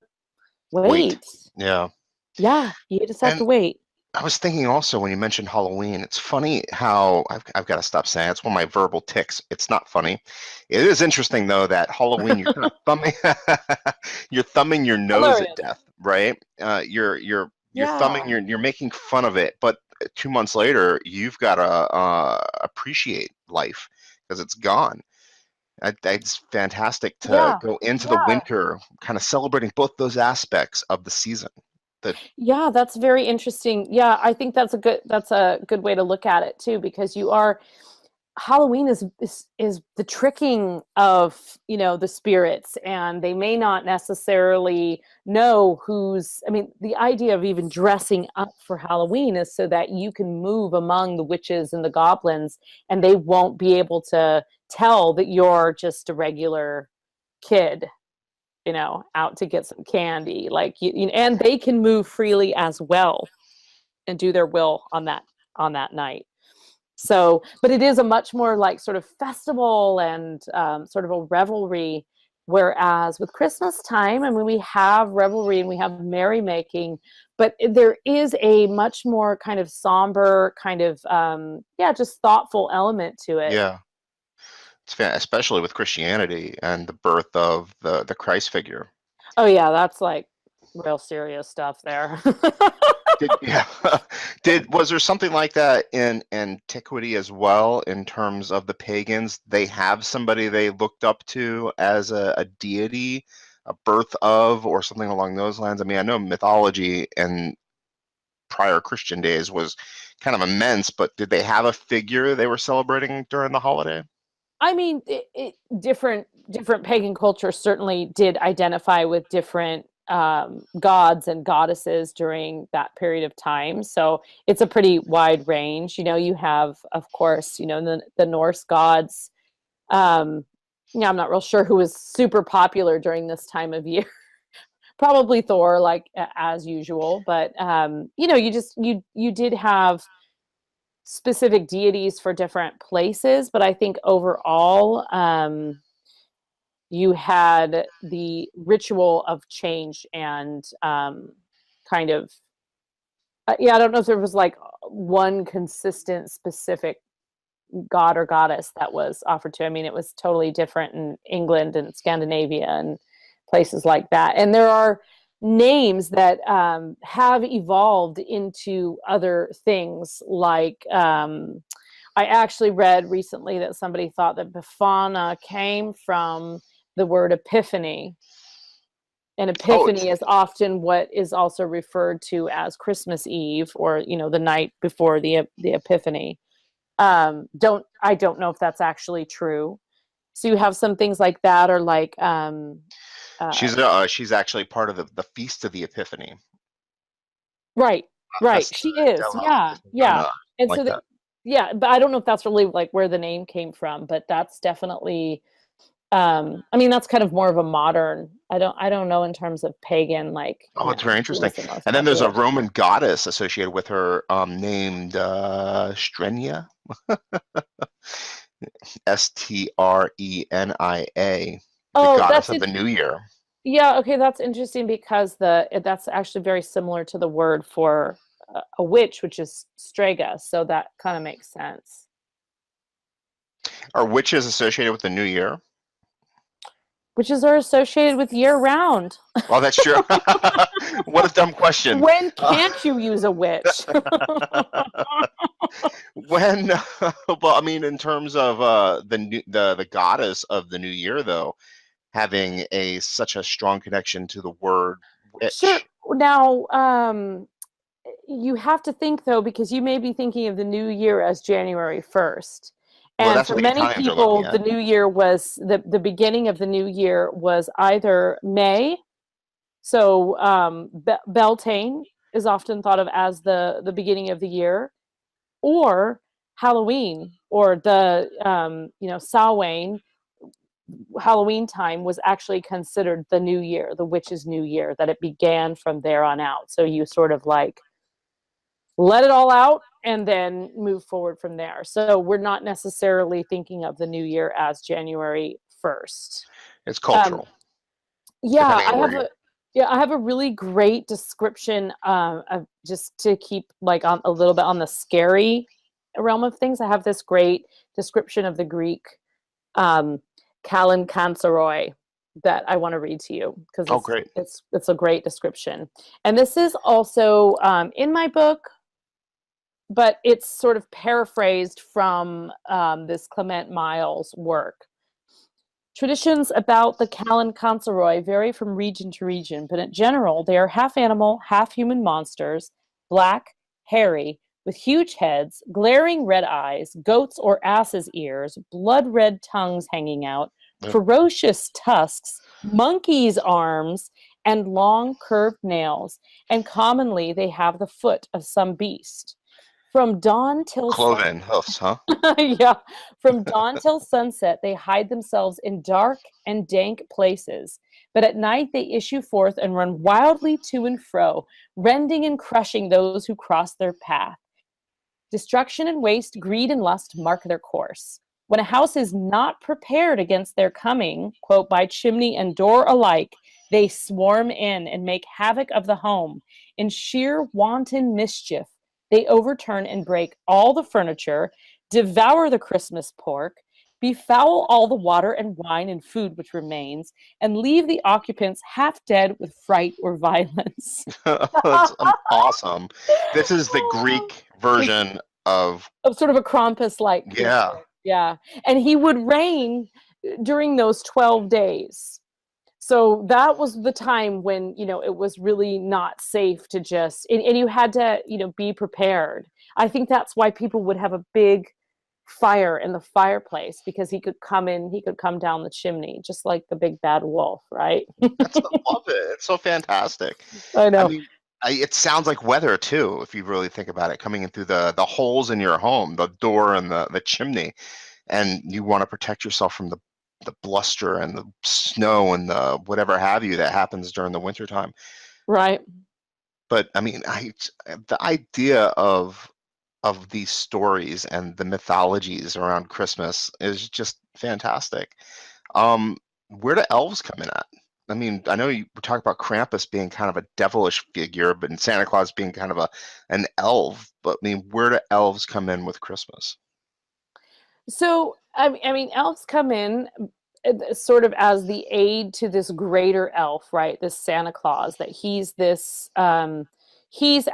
Wait. wait. Yeah. Yeah, you just have And to wait. I was thinking also when you mentioned Halloween, it's funny how I've got to stop saying it. It's one of my verbal tics. It's not funny. It is interesting though that Halloween you're kind of thumbing you're thumbing your nose at Hilarious. death, right? You're thumbing Yeah. you're making fun of it, but 2 months later you've got to appreciate life because it's gone. It's fantastic to Yeah, go into the yeah. winter, kind of celebrating both those aspects of the season. That Yeah, that's very interesting. Yeah, I think that's a good way to look at it too, because you are Halloween is the tricking of, the spirits, and they may not necessarily know who's, I mean, the idea of even dressing up for Halloween is so that you can move among the witches and the goblins, and they won't be able to tell that you're just a regular kid, out to get some candy. Like and they can move freely as well and do their will on that night. So, but it is a much more like sort of festival and sort of a revelry. Whereas with Christmas time, I mean, we have revelry and we have merrymaking, but there is a much more kind of somber, kind of, just thoughtful element to it. yeah, especially with Christianity and the birth of the Christ figure. Oh, yeah, that's like real serious stuff there. Yeah, was there something like that in antiquity as well, in terms of the pagans? They have somebody they looked up to as a deity, a birth of, or something along those lines. I mean, I know mythology in prior Christian days was kind of immense, but did they have a figure they were celebrating during the holiday? I mean, different pagan cultures certainly did identify with different gods and goddesses during that period of time. So it's a pretty wide range. You have, of course, the Norse gods. I'm not real sure who was super popular during this time of year. Probably Thor, like as usual. But you did have specific deities for different places, but I think overall, you had the ritual of change and kind of, I don't know if there was like one consistent, specific god or goddess that was offered to. I mean, it was totally different in England and Scandinavia and places like that. And there are names that have evolved into other things. Like I actually read recently that somebody thought that Bafana came from the word epiphany. And Oh, epiphany is often what is also referred to as Christmas Eve, or the night before the Epiphany. Don't know if that's actually true. So you have some things like that, or like uh, she's actually part of the Feast of the Epiphany. right, right. Festa She is, della yeah, yeah. Epiphania, And like so that. yeah, but I don't know if that's really like where the name came from, but that's definitely. I mean, that's kind of more of a modern. I don't know in terms of pagan, like Oh, it's very who interesting. was the most And then there's a popular. Roman goddess associated with her, named Strenia, Strenia, the Oh, goddess of the New Year. yeah, okay, that's interesting because that's actually very similar to the word for a witch, which is strega. So that kind of makes sense. Are witches associated with the New Year? Witches are associated with year round. Well, that's true. What a dumb question. When Uh, can't you use a witch? when, well, I mean, in terms of the goddess of the New Year, though, having such a strong connection to the word Sure. witch. Now, you have to think though, because you may be thinking of the new year as January 1st. Well, And that's for what the many Italians are looking people, the at. new year was the beginning of the new year was either May. So Beltane is often thought of as the beginning of the year, or Halloween, or the Samhain. Halloween time was actually considered the new year, the witch's new year, that it began from there on out. So you sort of like let it all out and then move forward from there. So we're not necessarily thinking of the new year as January 1st. It's Um, cultural, yeah, depending on I where have you're. a really great description of, just to keep like on a little bit on the scary realm of things. I have this great description of the Greek um, Callan Canceroi that I want to read to you, because Oh, it's great. it's it's a great description. And this is also in my book, but it's sort of paraphrased from this Clement Miles work. Traditions about the Callan Consaroy vary from region to region, but in general, they are half animal, half human monsters, black, hairy, with huge heads, glaring red eyes, goats' or asses' ears, blood red tongues hanging out, ferocious tusks, monkeys' arms, and long curved nails, and commonly they have the foot of some beast. From dawn till Cloven hoofs, huh? yeah, from dawn till sunset, they hide themselves in dark and dank places. But at night, they issue forth and run wildly to and fro, rending and crushing those who cross their path. Destruction and waste, greed and lust mark their course. When a house is not prepared against their coming, quote, by chimney and door alike, they swarm in and make havoc of the home. In sheer wanton mischief, they overturn and break all the furniture, devour the Christmas pork, befoul all the water and wine and food which remains, and leave the occupants half dead with fright or violence. That's awesome. This is the Greek version of sort of a Krampus-like creature. Yeah. Yeah. And he would reign during those 12 days. So that was the time when, it was really not safe to just, and you had to, be prepared. I think that's why people would have a big fire in the fireplace, because he could come down the chimney, just like the big bad wolf, right? I love it. It's so fantastic. I know. I mean, it sounds like weather too, if you really think about it, coming in through the holes in your home, the door and the chimney, and you want to protect yourself from the bluster and the snow and the whatever have you that happens during the wintertime. Right. But I mean, the idea of these stories and the mythologies around Christmas is just fantastic. Where do elves come in at? I mean, I know you were talking about Krampus being kind of a devilish figure, but Santa Claus being kind of an elf. But I mean, where do elves come in with Christmas? So, I mean, elves come in sort of as the aid to this greater elf, right? This Santa Claus, that he's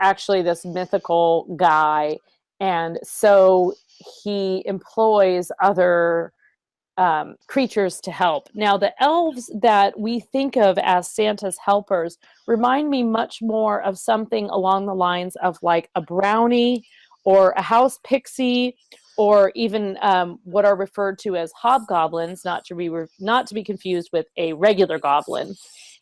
actually this mythical guy. And so he employs other creatures to help. Now, the elves that we think of as Santa's helpers remind me much more of something along the lines of like a brownie or a house pixie, or even what are referred to as hobgoblins, not to be confused with a regular goblin.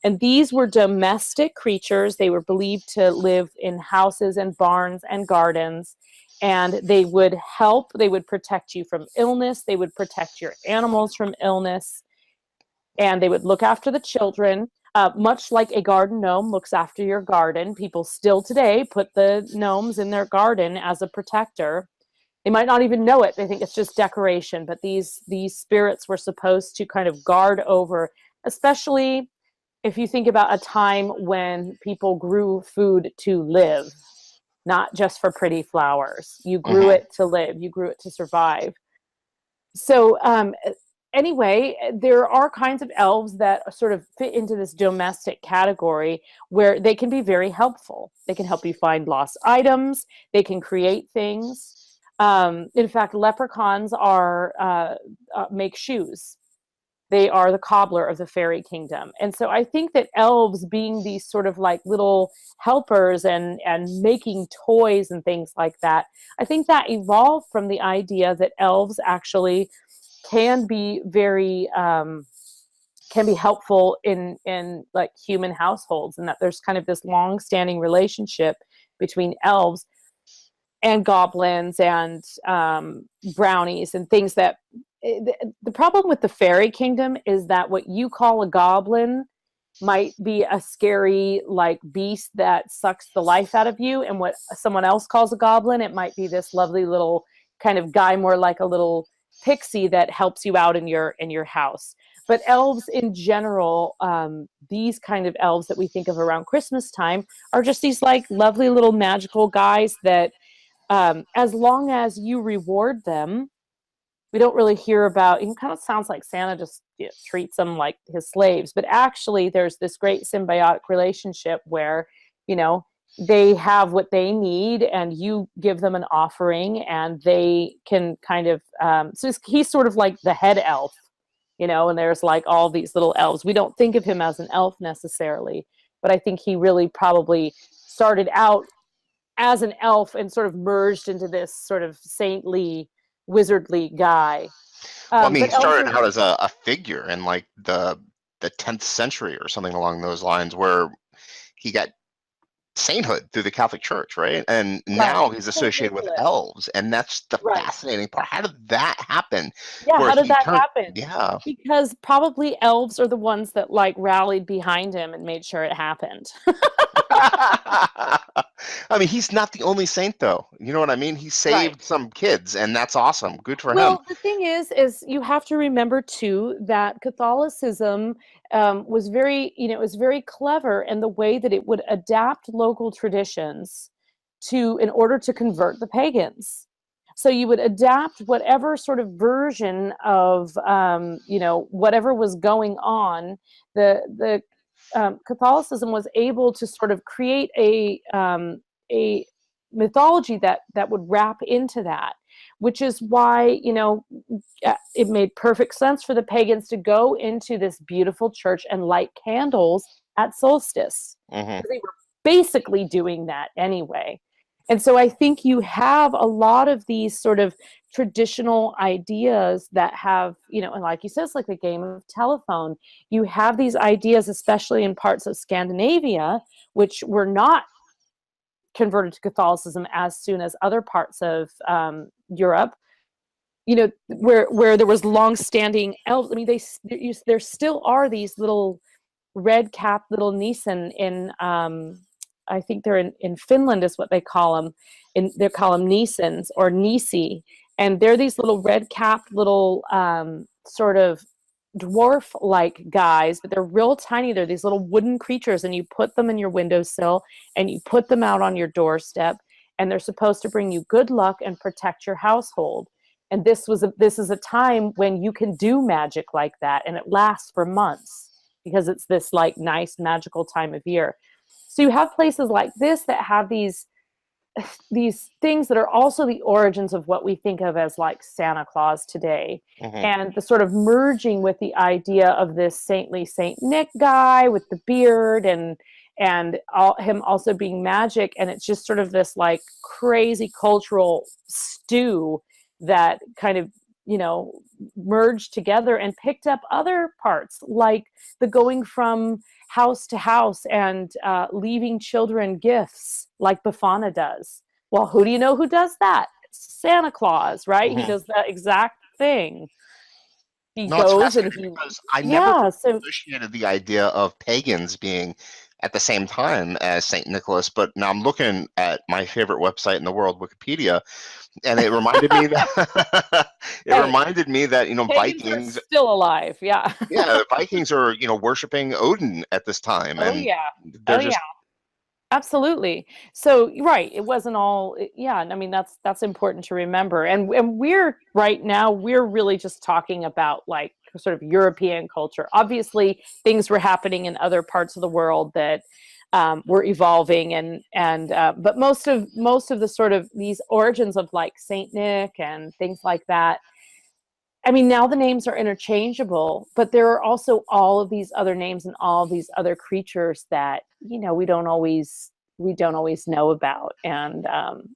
And these were domestic creatures. They were believed to live in houses and barns and gardens. And they would help. They would protect you from illness. They would protect your animals from illness. And they would look after the children. Much like a garden gnome looks after your garden. People still today put the gnomes in their garden as a protector. They might not even know it. They think it's just decoration. But these spirits were supposed to kind of guard over, especially if you think about a time when people grew food to live, not just for pretty flowers. You grew it to live. You grew it to survive. So anyway, there are kinds of elves that sort of fit into this domestic category where they can be very helpful. They can help you find lost items. They can create things. In fact, leprechauns make shoes. They are the cobbler of the fairy kingdom. And so I think that elves, being these sort of like little helpers and making toys and things like that, I think that evolved from the idea that elves actually can be very can be helpful in like human households, and that there's kind of this long-standing relationship between elves and goblins and brownies and things that the problem with the fairy kingdom is that what you call a goblin might be a scary like beast that sucks the life out of you, and what someone else calls a goblin, it might be this lovely little kind of guy, more like a little pixie that helps you out in your house. But elves in general, these kind of elves that we think of around Christmas time are just these like lovely little magical guys that as long as you reward them, we don't really hear about. It kind of sounds like Santa just treats them like his slaves, but actually there's this great symbiotic relationship where, they have what they need and you give them an offering and they can kind of, so he's sort of like the head elf, and there's like all these little elves. We don't think of him as an elf necessarily, but I think he really probably started out as an elf and sort of merged into this sort of saintly, wizardly guy. Well, I mean, he But elves started are out as a figure in like the 10th century or something along those lines, where he got sainthood through the Catholic Church, right? And right. now he's Saint associated with Nicholas. elves, and that's the Right. fascinating part. How did that happen? Yeah, Where how did he that turned, happen? yeah. Because probably elves are the ones that like rallied behind him and made sure it happened. I mean, he's not the only saint, though. You know what I mean? He Right. saved some kids, and that's awesome. Good for him. Well, the thing is you have to remember too that Catholicism was very, it was very clever in the way that it would adapt local traditions in order to convert the pagans. So you would adapt whatever sort of version of, whatever was going on. The Catholicism was able to sort of create a mythology that would wrap into that, which is why it made perfect sense for the pagans to go into this beautiful church and light candles at solstice, Hmm. because they were basically doing that anyway. And so I think you have a lot of these sort of traditional ideas that have, and like you said, it's like the game of telephone. You have these ideas, especially in parts of Scandinavia, which were not converted to Catholicism as soon as other parts of Europe, where there was long-standing elves. I mean, there still are these little red-capped little Nissen in, I think they're in Finland is what they call them. They call them Nissens or Nisi, and they're these little red-capped little sort of dwarf-like guys, but they're real tiny. They're these little wooden creatures, and you put them in your windowsill, and you put them out on your doorstep, and they're supposed to bring you good luck and protect your household. And this is a time when you can do magic like that, and it lasts for months because it's this like nice magical time of year. So you have places like this that have these things that are also the origins of what we think of as like Santa Claus today, Hmm. and the sort of merging with the idea of this saintly Saint Nick guy with the beard and him also being magic, and it's just sort of this like crazy cultural stew that kind of merged together and picked up other parts, like the going from house to house and leaving children gifts like Bafana does. Well, who do you know who does that? Santa Claus, right? He Hmm. does that exact thing. He No, it's goes and fascinating he, because I never yeah, so associated the idea of pagans being at the same time as Saint Nicholas, but now I'm looking at my favorite website in the world, Wikipedia, and it reminded me that hey, pagans are Vikings, still alive. Yeah. yeah, the Vikings are worshiping Odin at this time, Oh, and yeah. they're Oh, yeah. just Absolutely. So, right, it wasn't all, yeah, I mean that's important to remember. And we're right now we're really just talking about like sort of European culture. Obviously, things were happening in other parts of the world that were evolving, and but most of the sort of these origins of like Saint Nick and things like that. I mean, now the names are interchangeable, but there are also all of these other names and all of these other creatures that we don't always know about. And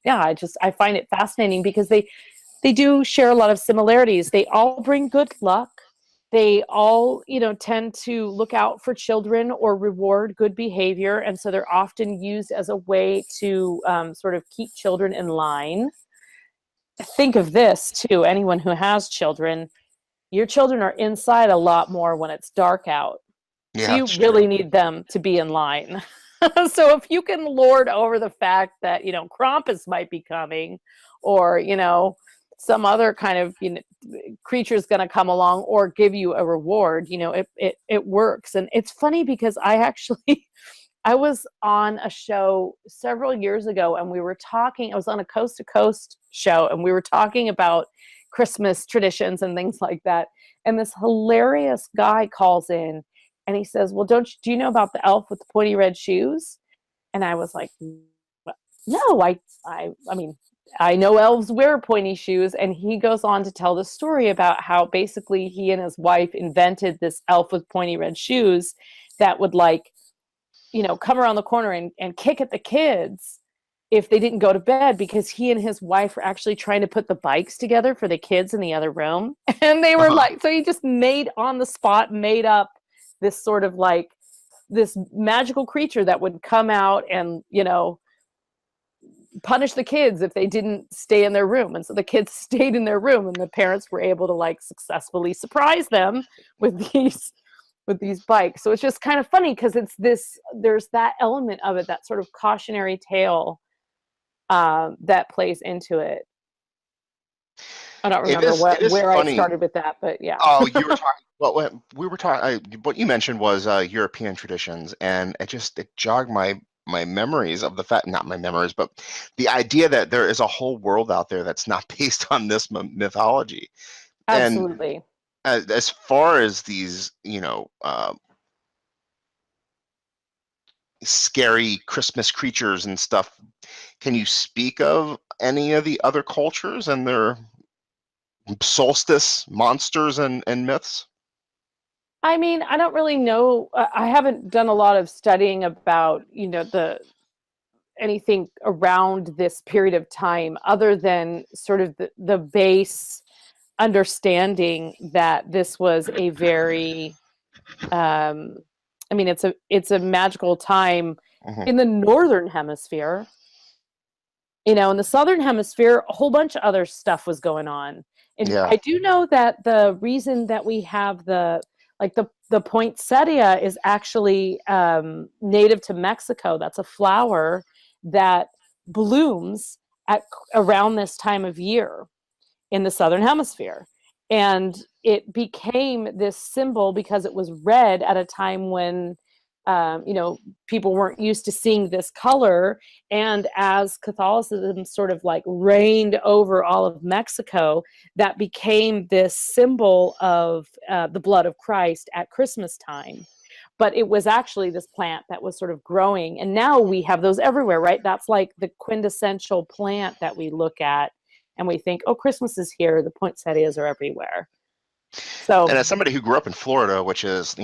yeah, I find it fascinating because they do share a lot of similarities. They all bring good luck. They all tend to look out for children or reward good behavior, and so they're often used as a way to sort of keep children in line. Think of this too, anyone who has children, your children are inside a lot more when it's dark out. So yeah, you it's true. really need them to be in line. So if you can lord over the fact that, Krampus might be coming, or, some other kind of, creature is going to come along or give you a reward, it works. And it's funny because I was on a show several years ago, and I was on a coast to coast show, and we were talking about Christmas traditions and things like that. And this hilarious guy calls in and he says, "Well, do you know about the elf with the pointy red shoes?" And I was like, "No, I mean, I know elves wear pointy shoes, and he goes on to tell the story about how basically he and his wife invented this elf with pointy red shoes that would like, come around the corner and kick at the kids if they didn't go to bed, because he and his wife were actually trying to put the bikes together for the kids in the other room. And they were like, so he just made on the spot, made up this sort of like this magical creature that would come out and, punish the kids if they didn't stay in their room. And so the kids stayed in their room, and the parents were able to like successfully surprise them with these bikes. So it's just kind of funny because there's that element of it, that sort of cautionary tale that plays into it. I don't remember where I started with that, but yeah. Oh, you were talking. Well, we were talking. What you mentioned was European traditions, and it jogged my memories of the fact, not my memories, but the idea that there is a whole world out there that's not based on this mythology. Absolutely. And as far as these, scary Christmas creatures and stuff, can you speak of any of the other cultures and their solstice monsters and myths? I mean, I don't really know. I haven't done a lot of studying about, anything around this period of time other than sort of the base understanding that this was a very, it's a magical time in the northern hemisphere. In the southern hemisphere, a whole bunch of other stuff was going on. And Yeah. I do know that the reason that we have the poinsettia is actually native to Mexico. That's a flower that blooms at around this time of year in the southern hemisphere. And it became this symbol because it was red at a time when people weren't used to seeing this color. And as Catholicism sort of like reigned over all of Mexico, that became this symbol of the blood of Christ at Christmas time. But it was actually this plant that was sort of growing. And now we have those everywhere, right? That's like the quintessential plant that we look at and we think, oh, Christmas is here. The poinsettias are everywhere. So, and as somebody who grew up in Florida, which is,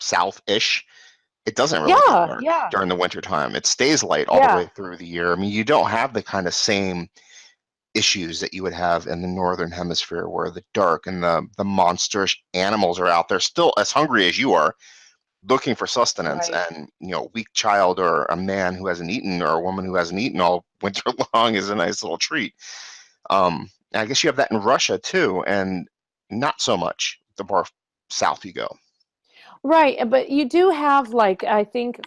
south-ish, it doesn't really get dark during the winter time. It stays light all the way through the year. I mean, you don't have the kind of same issues that you would have in the northern hemisphere, where the dark and the monstrous animals are out there still as hungry as you are, looking for sustenance. Right. And a weak child or a man who hasn't eaten or a woman who hasn't eaten all winter long is a nice little treat. I guess you have that in Russia too, and not so much the more south you go. Right, but you do have, like, I think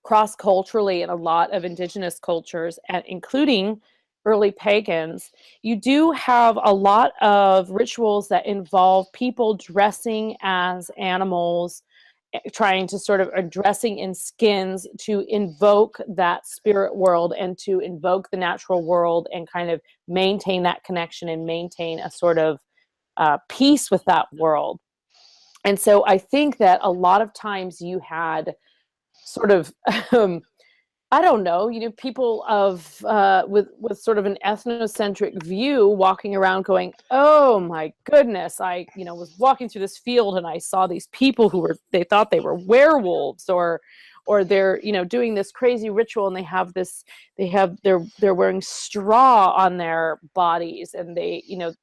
cross-culturally in a lot of indigenous cultures, and including early pagans, you do have a lot of rituals that involve people dressing as animals, trying to sort of dressing in skins to invoke that spirit world and to invoke the natural world and kind of maintain that connection and maintain a sort of peace with that world. And so I think that a lot of times you had sort of, I don't know, people of with sort of an ethnocentric view walking around going, oh my goodness, I was walking through this field and I saw these people they thought they were werewolves, or they're doing this crazy ritual and they're wearing straw on their bodies, and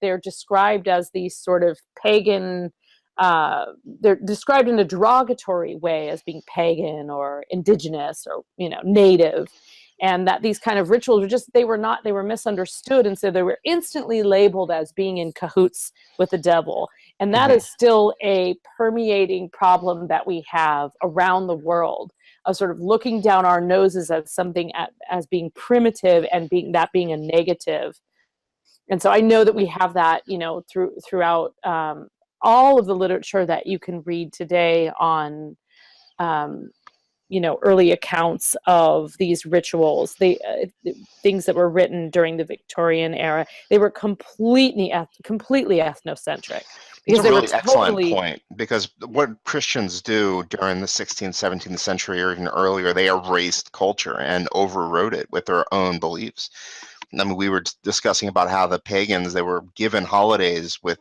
they're described as these sort of pagan. They're described in a derogatory way as being pagan or indigenous or native, and that these kind of rituals were misunderstood, and so they were instantly labeled as being in cahoots with the devil. And that is still a permeating problem that we have around the world, of sort of looking down our noses at something as being primitive and being a negative. And so I know that we have that throughout all of the literature that you can read today on, early accounts of these rituals. Things that were written during the Victorian era, they were completely ethnocentric. It's a really excellent point, because what Christians do during the 16th, 17th century or even earlier, they erased culture and overrode it with their own beliefs. I mean, we were discussing about how the pagans, they were given holidays with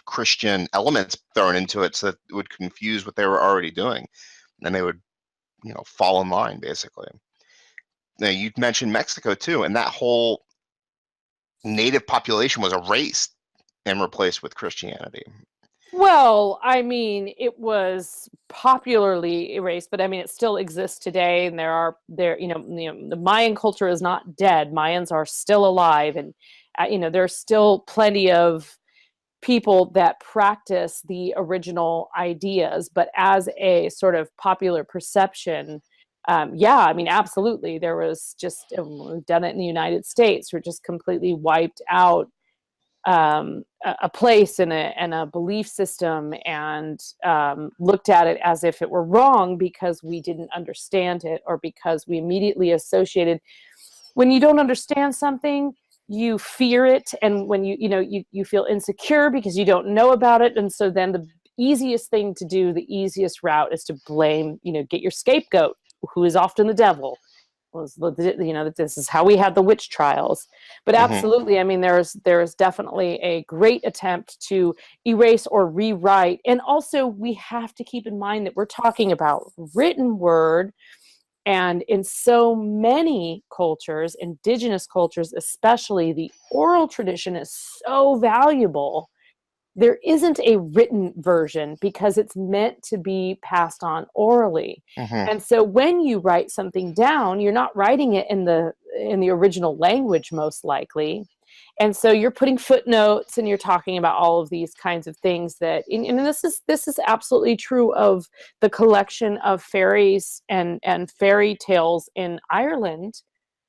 Christian elements thrown into it so that it would confuse what they were already doing. And they would, fall in line, basically. Now, you mentioned Mexico, too, and that whole native population was erased and replaced with Christianity. Well, I mean, it was popularly erased, but I mean, it still exists today. And the Mayan culture is not dead. Mayans are still alive, and there's still plenty of people that practice the original ideas, but as a sort of popular perception, yeah, I mean, absolutely, there was just we've done it in the United States. We're just completely wiped out a place and a belief system, and looked at it as if it were wrong because we didn't understand it, or because we immediately associated. When you don't understand something, you fear it, and when you feel insecure because you don't know about it, and so then the easiest thing to do, the easiest route, is to blame, get your scapegoat, who is often the devil. That this is how we had the witch trials. But absolutely, I mean, there's definitely a great attempt to erase or rewrite. And also, we have to keep in mind that we're talking about written word, and in so many cultures, indigenous cultures especially, the oral tradition is so valuable. There isn't a written version because it's meant to be passed on orally. And so when you write something down, you're not writing it in the original language, most likely. And so you're putting footnotes, and you're talking about all of these kinds of things that, and this is absolutely true of the collection of fairies and fairy tales in Ireland.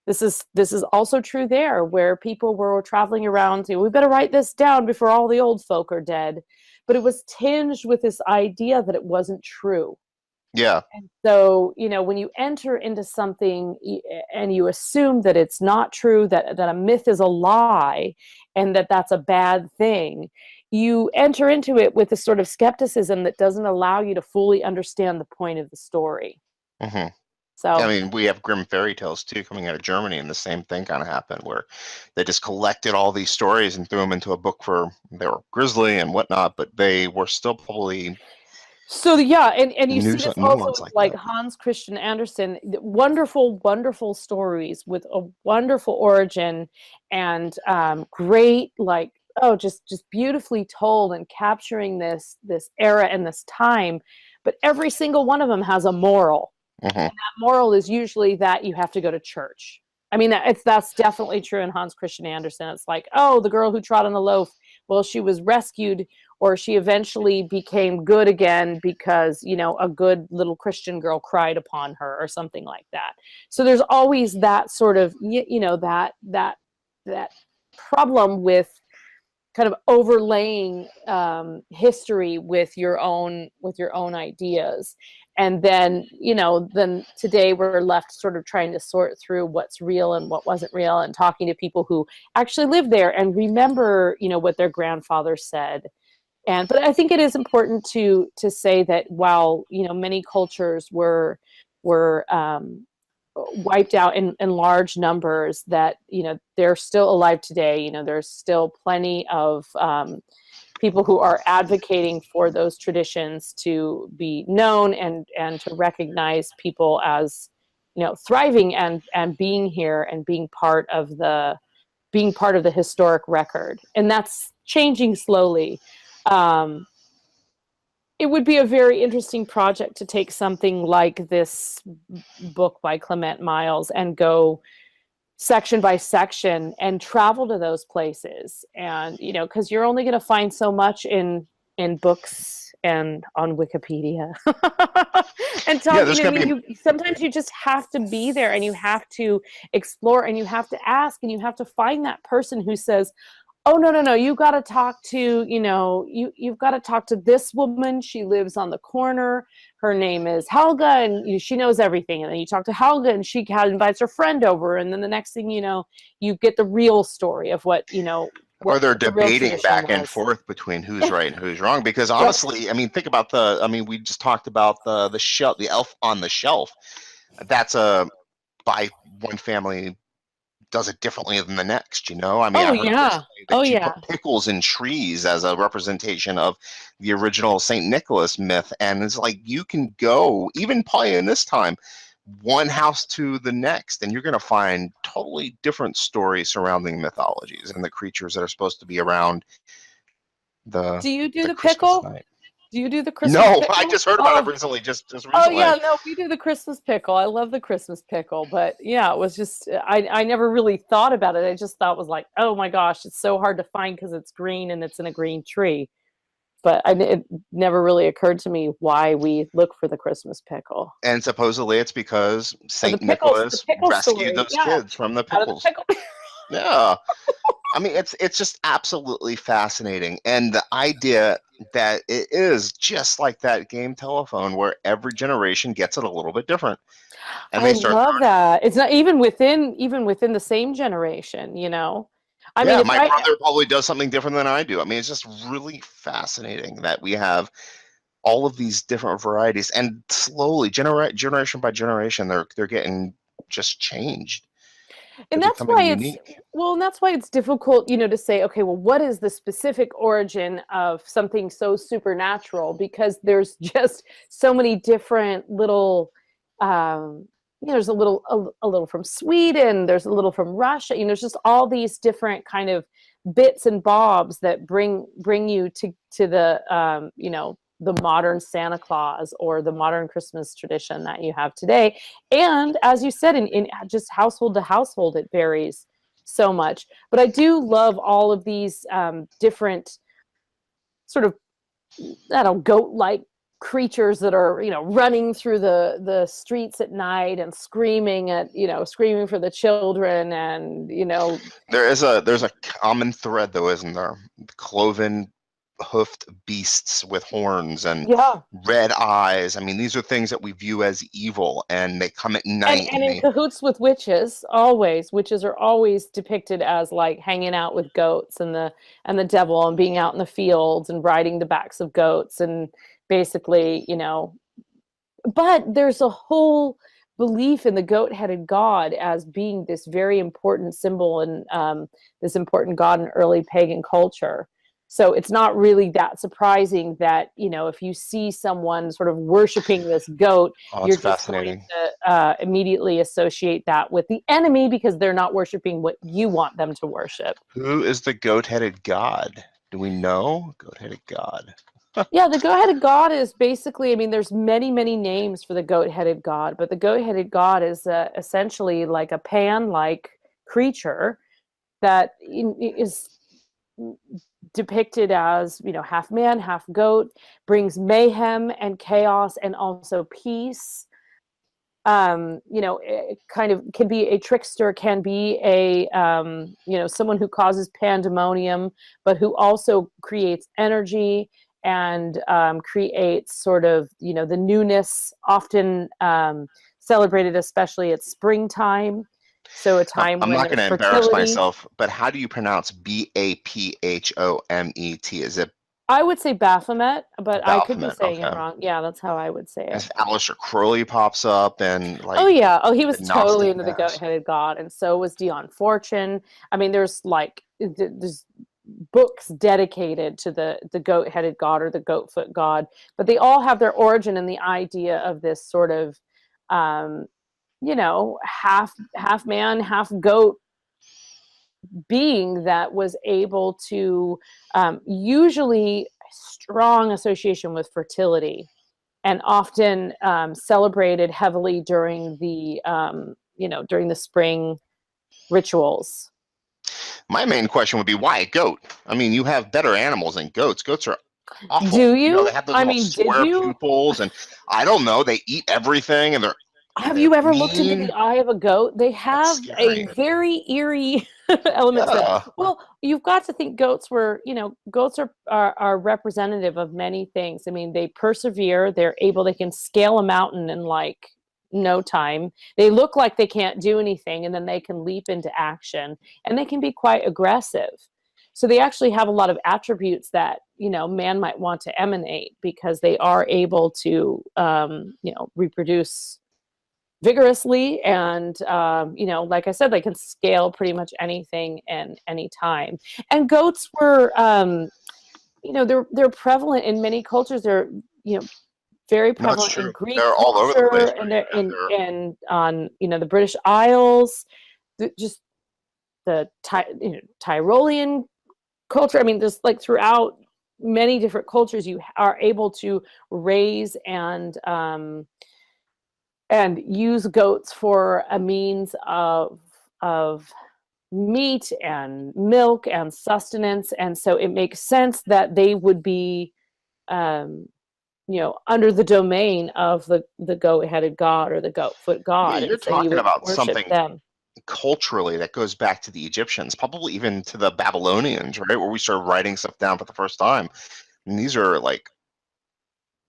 This is also true there, where people were traveling around saying, we better write this down before all the old folk are dead. But it was tinged with this idea that it wasn't true. Yeah. And so, when you enter into something and you assume that it's not true, that a myth is a lie, and that that's a bad thing, you enter into it with a sort of skepticism that doesn't allow you to fully understand the point of the story. So, I mean, we have Grimm fairy tales too coming out of Germany, and the same thing kind of happened, where they just collected all these stories and threw them into a book they were grisly and whatnot, but they were still probably. So yeah, and you see this also ones with, like Hans Christian Andersen, wonderful, wonderful stories with a wonderful origin, and great, just beautifully told and capturing this era and this time. But every single one of them has a moral. And that moral is usually that you have to go to church. I mean, that's definitely true in Hans Christian Andersen. It's like, oh, the girl who trod on the loaf, well, she was rescued, or she eventually became good again because, a good little Christian girl cried upon her, or something like that. So there's always that sort of, that problem with kind of overlaying history with your own ideas. And then, then today we're left sort of trying to sort through what's real and what wasn't real, and talking to people who actually live there and remember, what their grandfather said. But I think it is important to say that while, many cultures were wiped out in large numbers, that, they're still alive today. There's still plenty of people who are advocating for those traditions to be known, and to recognize people as, thriving and being here and being part of the historic record. And that's changing slowly. It would be a very interesting project to take something like this book by Clement Miles and go section by section and travel to those places. And, because you're only going to find so much in books and on Wikipedia. And sometimes you just have to be there, and you have to explore, and you have to ask, and you have to find that person who says, oh, no, you got to talk to, you've got to talk to this woman. She lives on the corner. Her name is Helga, and she knows everything. And then you talk to Helga, and she invites her friend over. And then the next thing you know, you get the real story of what. Or they're debating back and forth between who's right and who's wrong. Because honestly, I mean, think about we just talked about the shelf, the elf on the shelf. That's by one family does it differently than the next, you know? I mean, Oh I heard yeah. recently Oh that you yeah. put pickles in trees as a representation of the original St. Nicholas myth. And it's like you can go, even probably in this time, one house to the next, and you're going to find totally different stories surrounding mythologies and the creatures that are supposed to be around the Do you do the Christmas pickle? night. Do you do the Christmas No, I pickle? just heard about it Oh, recently, just oh recently. yeah, no, we do the Christmas pickle. I love the Christmas pickle, but yeah, it was just I never really thought about it. I just thought it was like, oh my gosh, it's so hard to find because it's green and it's in a green tree. But it never really occurred to me why we look for the Christmas pickle. And supposedly it's because Oh, Saint Nicholas the pickle rescued story, those yeah, kids from the out of the pickles. pickle. Yeah. I mean, it's just absolutely fascinating. And the idea that it is just like that game telephone where every generation gets it a little bit different. And I they start, love that. It's not even within the same generation, you know. I mean, yeah, if my I brother probably does something different than I do. I mean, it's just really fascinating that we have all of these different varieties, and slowly, generation by generation, they're getting just changed. They're and that's becoming why it's unique. well, and that's why it's difficult, you know, to say, okay, well, what is the specific origin of something so supernatural? Because there's just so many different little, you know, there's a little from Sweden, there's a little from Russia, you know, there's just all these different kind of bits and bobs that bring you to the, you know, the modern Santa Claus or the modern Christmas tradition that you have today. And as you said, in just household to household, it varies so much. But I do love all of these different sort of, I don't know, goat-like creatures that are, you know, running through the streets at night and screaming at, you know, screaming for the children, and you know, There's a common thread though, isn't there? Cloven hoofed beasts with horns and yeah. red eyes. I mean, these are things that we view as evil, and they come at night And and in they cahoots with witches, always. Witches are always depicted as like hanging out with goats and the devil and being out in the fields and riding the backs of goats and basically, you know. But there's a whole belief in the goat-headed god as being this very important symbol and this important god in early pagan culture. So it's not really that surprising that, you know, if you see someone sort of worshiping this goat, oh, you're it's just going fascinating. to immediately associate that with the enemy because they're not worshiping what you want them to worship. Who is the goat-headed god? Do we know? Goat-headed god. Yeah, the goat-headed god is basically, I mean, there's many, many names for the goat-headed god, but the goat-headed god is essentially like a pan-like creature that is depicted as, you know, half man, half goat, brings mayhem and chaos and also peace. You know, it kind of can be a trickster, can be a, you know, someone who causes pandemonium, but who also creates energy and creates sort of, you know, the newness, often celebrated, especially at springtime. So a time I'm when not going there's to embarrass fertility. myself, but how do you pronounce Baphomet? Is it I would say Baphomet, but I could be Baphomet? saying it Okay. wrong. Yeah, that's how I would say it. As Aleister Crowley pops up and Oh like yeah. Oh, he the was totally Gnostic into the mask. goat-headed god, and so was Dion Fortune. I mean, there's like there's books dedicated to the goat-headed god or the goat-foot god, but they all have their origin in the idea of this sort of, um, you know, half man, half goat being that was able to, usually strong association with fertility and often celebrated heavily during the, you know, during the spring rituals. My main question would be why a goat? I mean, you have better animals than goats. Goats are awful. Do You know, they you? have those I little mean, did square you? pupils, and I don't know, they eat everything, and Have they're you ever looked into the mean. eye of a goat? They That's have a scary. very eerie element to them. Yeah. Well, you've got to think goats were, you know, goats are representative of many things. I mean, they persevere, they can scale a mountain in like no time. They look like they can't do anything, and then they can leap into action, and they can be quite aggressive. So they actually have a lot of attributes that, you know, man might want to emanate because they are able to, you know, reproduce vigorously, and like I said, they can scale pretty much anything and any time. And goats were, they're prevalent in many cultures. They're very No, it's prevalent in true. Greek They're all over the place, culture, and right? they're And they're in on the British Isles, just the Tyrolean culture. I mean, just like throughout many different cultures, you are able to raise and use goats for a means of meat and milk and sustenance, and so it makes sense that they would be under the domain of the goat-headed god or the goat-foot yeah, god, you're and so you talking would about worship something them. culturally that goes back to the Egyptians, probably even to the Babylonians, right? Where we started writing stuff down for the first time. And these are like,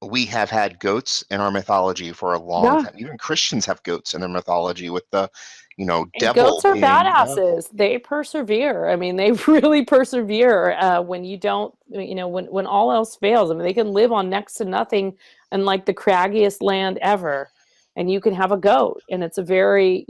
we have had goats in our mythology for a long Yeah. time. Even Christians have goats in their mythology with the, And devil goats are being, yeah. badasses. They persevere. I mean, they really persevere when you don't, when all else fails. I mean, they can live on next to nothing and like the craggiest land ever. And you can have a goat. And it's a very,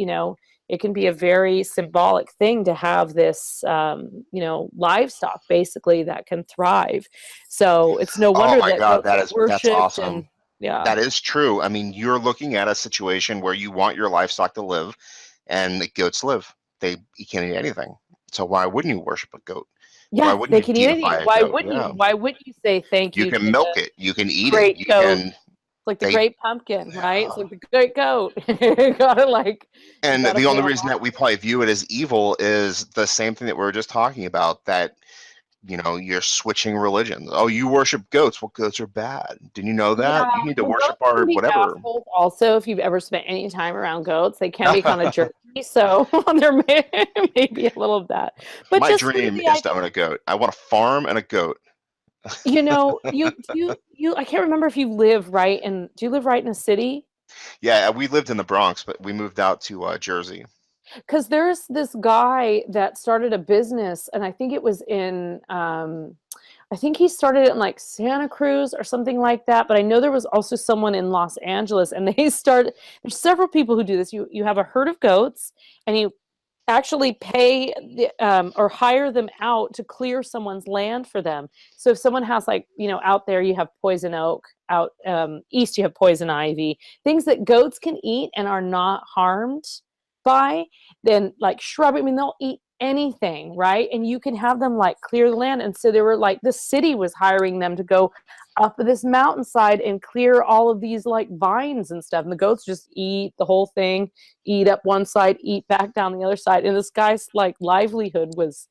it can be a very symbolic thing to have this, livestock basically that can thrive. So it's no Oh wonder my that God, goats are that's worshipped, and awesome. yeah. That is true. I mean, you're looking at a situation where you want your livestock to live, and the goats live. You can't eat anything. So why wouldn't you worship a goat? Why Yeah, wouldn't they you can eat anything. deify a Why goat? wouldn't you? Yeah. Why wouldn't you say thank You you to can the milk it. You can eat it. great You goat? can, It's like the they, great pumpkin, right? It's yeah. like the great goat. You And gotta the pay only homage. reason that we probably view it as evil is the same thing that we were just talking about, that, you're switching religions. Oh, you worship goats. Well, goats are bad. Didn't you know Yeah, that? You need to well, worship goats our can be whatever. assholes also. If you've ever spent any time around goats, they can be kind of jerky. So there may be a little of that. But My just sort of dream the is idea, to own a goat. I want a farm and a goat. I can't remember if you live right in. Do you live right in a city? Yeah, we lived in the Bronx, but we moved out to Jersey. Because there's this guy that started a business, and I think it was in I think he started it in like Santa Cruz or something like that, but I know there was also someone in Los Angeles, and they started. There's several people who do this. You have a herd of goats, and you actually pay or hire them out to clear someone's land for them. So if someone has, like, out there you have poison oak, out east you have poison ivy, things that goats can eat and are not harmed by, then like shrub, I mean, they'll eat anything, right? And you can have them like clear the land. And so they were like, the city was hiring them to go up this mountainside and clear all of these like vines and stuff, and the goats just eat the whole thing, eat up one side, eat back down the other side. And this guy's like livelihood was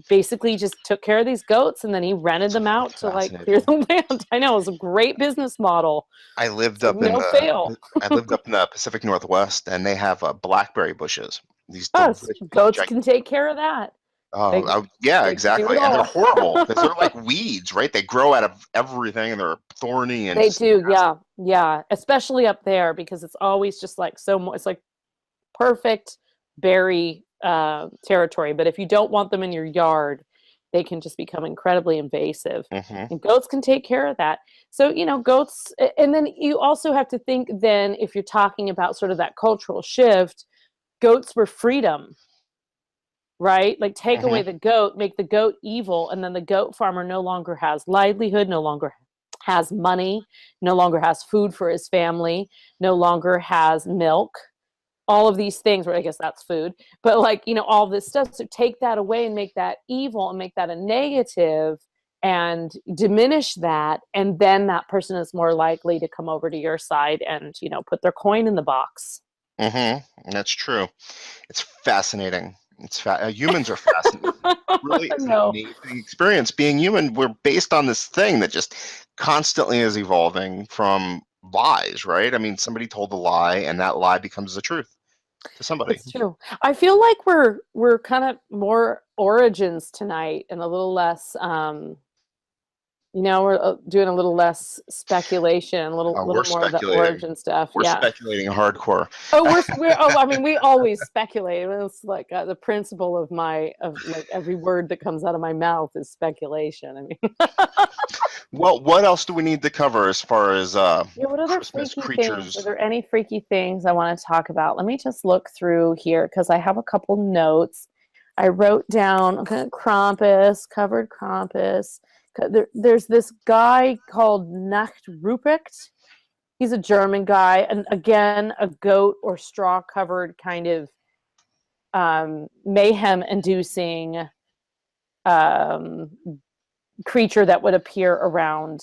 basically just took care of these goats, and then he rented them That's out to like clear fascinating. the land. I know, it was a great business model. I lived It's like up in no fail. the I lived up in the Pacific Northwest, and they have blackberry bushes. These Us delicious, goats can take care of that. oh, They yeah, they can do it exactly. And they're all. horrible because they're like weeds, right? They grow out of everything, and they're thorny and They just do, nasty. yeah, yeah. Especially up there, because it's always just like it's like perfect berry territory. But if you don't want them in your yard, they can just become incredibly invasive. Hmm. And goats can take care of that. So, goats, and then you also have to think then, if you're talking about sort of that cultural shift, goats were freedom, right? Like take Hmm. away the goat, make the goat evil, and then the goat farmer no longer has livelihood, no longer has money, no longer has food for his family, no longer has milk, all of these things, where I guess that's food, but like, all this stuff. So take that away and make that evil and make that a negative and diminish that. And then that person is more likely to come over to your side and, put their coin in the box. Hmm. That's true. It's fascinating. Humans are fascinating. Really, it's an No, amazing experience being human. We're based on this thing that just constantly is evolving from lies, right? I mean, somebody told a lie, and that lie becomes the truth to somebody. it's true. I feel like we're kind of more origins tonight and a little less We're doing a little less speculation, a We're little more of the speculating. origin stuff. We're Yeah. speculating hardcore. Oh, I mean, we always speculate. It's like the principle of like every word that comes out of my mouth is speculation. I mean, Well, what else do we need to cover as far as yeah, what other Christmas freaky things? Are creatures? there any freaky things I want to talk about? Let me just look through here because I have a couple notes. I wrote down Krampus, covered Krampus. There's this guy called Nacht Ruprecht. He's a German guy, and again, a goat or straw covered kind of mayhem inducing um, creature that would appear around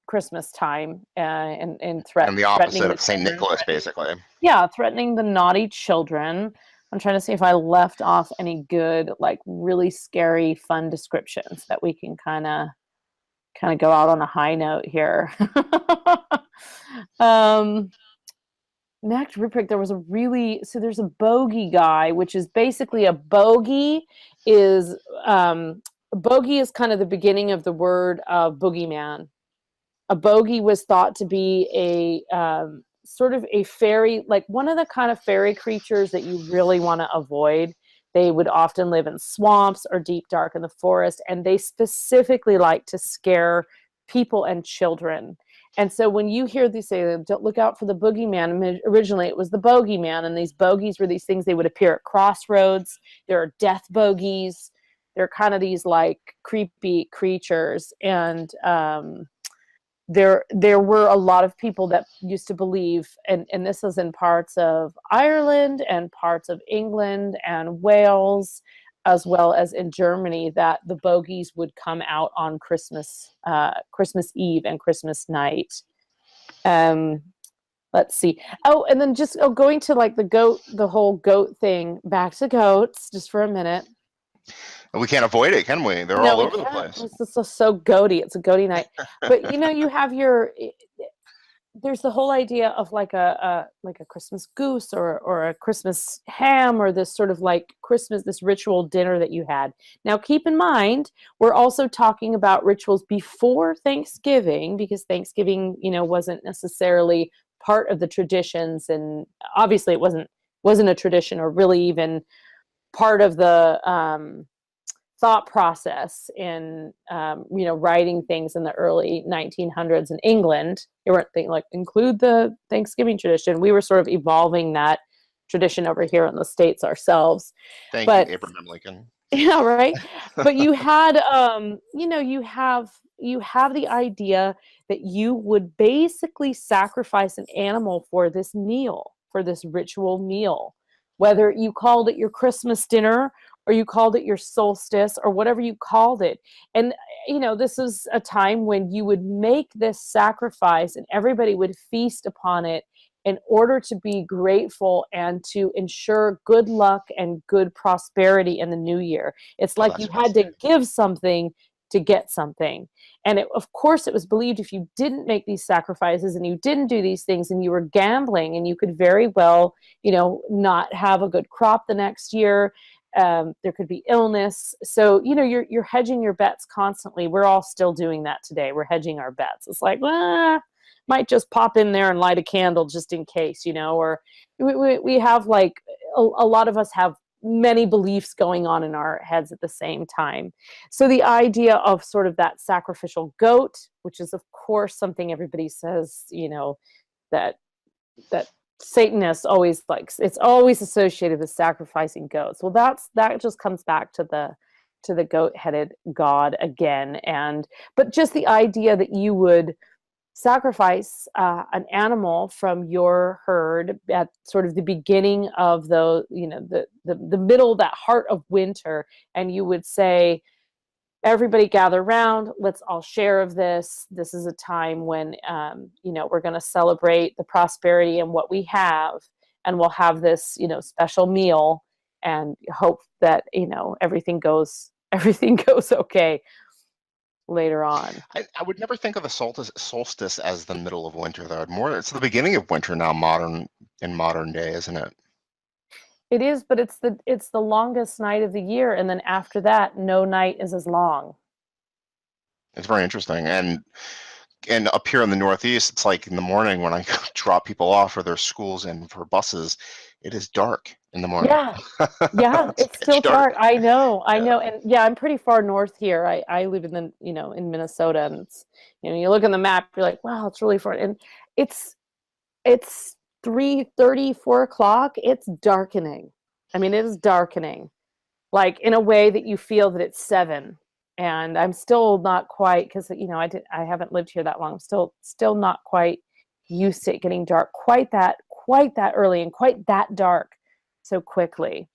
Christmas time and And the threatening opposite the of Saint children. Nicholas, basically. Yeah, threatening the naughty children. I'm trying to see if I left off any good, like really scary, fun descriptions that we can kind of go out on a high note here. Max Ruprecht, there's a bogey guy, which is basically is bogey is kind of the beginning of the word boogeyman. A bogey was thought to be a sort of a fairy, like one of the kind of fairy creatures that you really want to avoid. They would often live in swamps or deep dark in the forest, and they specifically like to scare people and children. And so when you hear these say, don't look out for the boogeyman, originally it was the bogeyman, and these bogeys were these things, they would appear at crossroads. There are death bogeys. They're kind of these like creepy creatures. And there were a lot of people that used to believe, and this is in parts of Ireland and parts of England and Wales, as well as in Germany, that the bogeys would come out on Christmas Eve and Christmas night. Let's see. Oh, and then just going to like the whole goat thing. Back to goats, just for a minute. And we can't avoid it, can we? They're No, all we over the can't. place. This is so goaty. It's a goaty night. But you have there's the whole idea of like a Christmas goose or a Christmas ham, or this sort of like this ritual dinner that you had. Now keep in mind, we're also talking about rituals before Thanksgiving, because Thanksgiving, wasn't necessarily part of the traditions, and obviously it wasn't a tradition or really even part of the thought process in writing things in the early 1900s in England. They weren't thinking like include the Thanksgiving tradition. We were sort of evolving that tradition over here in the States ourselves. Thank But you, Abraham Lincoln. yeah, right. But you had you have the idea that you would basically sacrifice an animal for this meal, for this ritual meal, whether you called it your Christmas dinner or you called it your solstice or whatever you called it. And, this is a time when you would make this sacrifice and everybody would feast upon it in order to be grateful and to ensure good luck and good prosperity in the new year. It's like you had to give something to get something. And of course, it was believed if you didn't make these sacrifices and you didn't do these things and you were gambling, and you could very well, not have a good crop the next year. There could be illness. So, you're hedging your bets constantly. We're all still doing that today. We're hedging our bets. It's like, might just pop in there and light a candle just in case, or we have like a lot of us have many beliefs going on in our heads at the same time. So the idea of sort of that sacrificial goat, which is of course something everybody says, that Satanists always likes, it's always associated with sacrificing goats. Well, that just comes back to the goat-headed god again. But just the idea that you would sacrifice an animal from your herd at sort of the beginning of the middle, that heart of winter, and you would say, everybody gather around, let's all share of this. This is a time when we're going to celebrate the prosperity and what we have, and we'll have this special meal and hope that everything goes okay later on. I would never think of the solstice as the middle of winter, though. It's the beginning of winter now, in modern day, isn't it? It is, but it's the longest night of the year, and then after that, no night is as long. It's very interesting. And up here in the Northeast, it's like in the morning when I drop people off for their schools and for buses, it is dark in the morning. Yeah. Yeah, It's it's pitch still dark. dark. I know, I Yeah. know. And yeah, I'm pretty far north here. I live in the, in Minnesota, and it's, you look on the map, you're like, wow, it's really far. And it's it's 3:30, 4 o'clock. It's darkening. I mean, it is darkening, like in a way that you feel that it's 7. And I'm still not quite, because I haven't lived here that long. I'm still not quite used to it getting dark quite that early and quite that dark so quickly.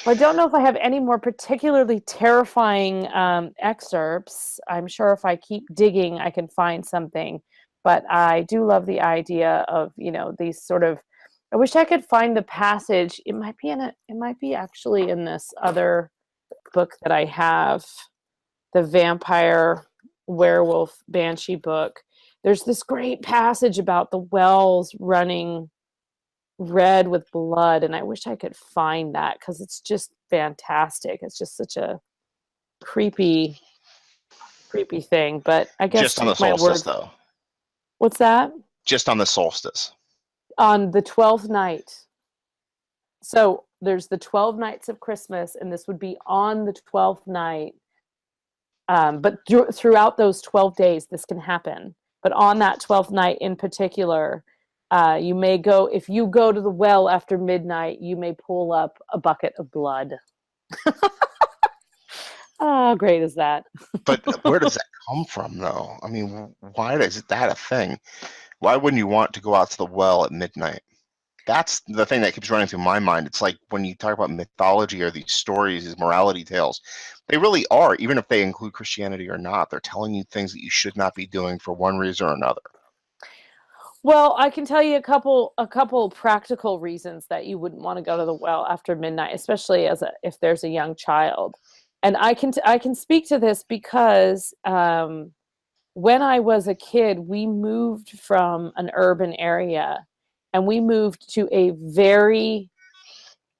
I don't know if I have any more particularly terrifying excerpts. I'm sure if I keep digging, I can find something. But I do love the idea of, these sort of. I wish I could find the passage. It might be in it. It might be actually in this other book that I have, the vampire werewolf banshee book. There's this great passage about the wells running red with blood, and I wish I could find that, because it's just fantastic. It's just such a creepy thing, but I guess Just on the take my word. solstice, though. What's that? Just on the solstice. On the 12th night. So there's the 12 nights of Christmas, and this would be on the 12th night. But throughout those 12 days, this can happen. But on that 12th night in particular, you may go, if you go to the well after midnight, you may pull up a bucket of blood. How great is that? But where does that come from, though? I mean, why is that a thing? Why wouldn't you want to go out to the well at midnight? That's the thing that keeps running through my mind. It's like when you talk about mythology or these stories, these morality tales, they really are, even if they include Christianity or not, they're telling you things that you should not be doing for one reason or another. Well, I can tell you a couple practical reasons that you wouldn't want to go to the well after midnight, especially if there's a young child. And I can speak to this because when I was a kid, we moved from an urban area, and we moved to a very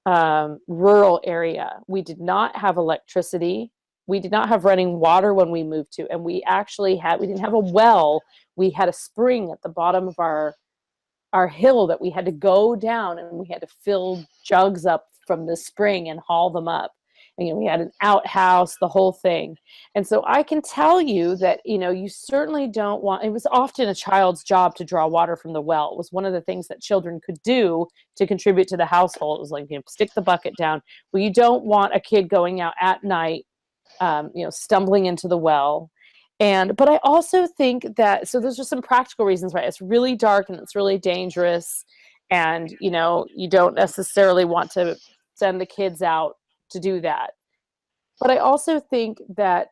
rural area. We did not have electricity. We did not have running water when we moved to, and we didn't have a well. We had a spring at the bottom of our hill that we had to go down, and we had to fill jugs up from the spring and haul them up. And, we had an outhouse, the whole thing. And so I can tell you that, you certainly don't want, it was often a child's job to draw water from the well. It was one of the things that children could do to contribute to the household. It was like, stick the bucket down. Well, you don't want a kid going out at night, stumbling into the well. But I also think that, so those are some practical reasons, right? It's really dark and it's really dangerous. And, you don't necessarily want to send the kids out to do that. But I also think that,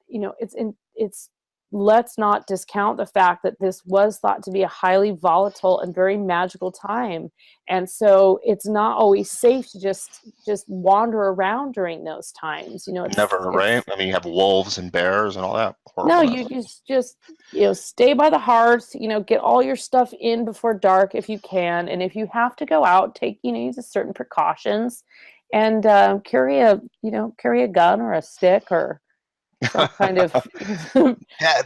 it's let's not discount the fact that this was thought to be a highly volatile and very magical time. And so it's not always safe to just wander around during those times. Never, right? I mean, you have wolves and bears and all that No, horribleness. you just stay by the hearth, get all your stuff in before dark if you can. And if you have to go out, use certain precautions, and carry a gun or a stick or some kind of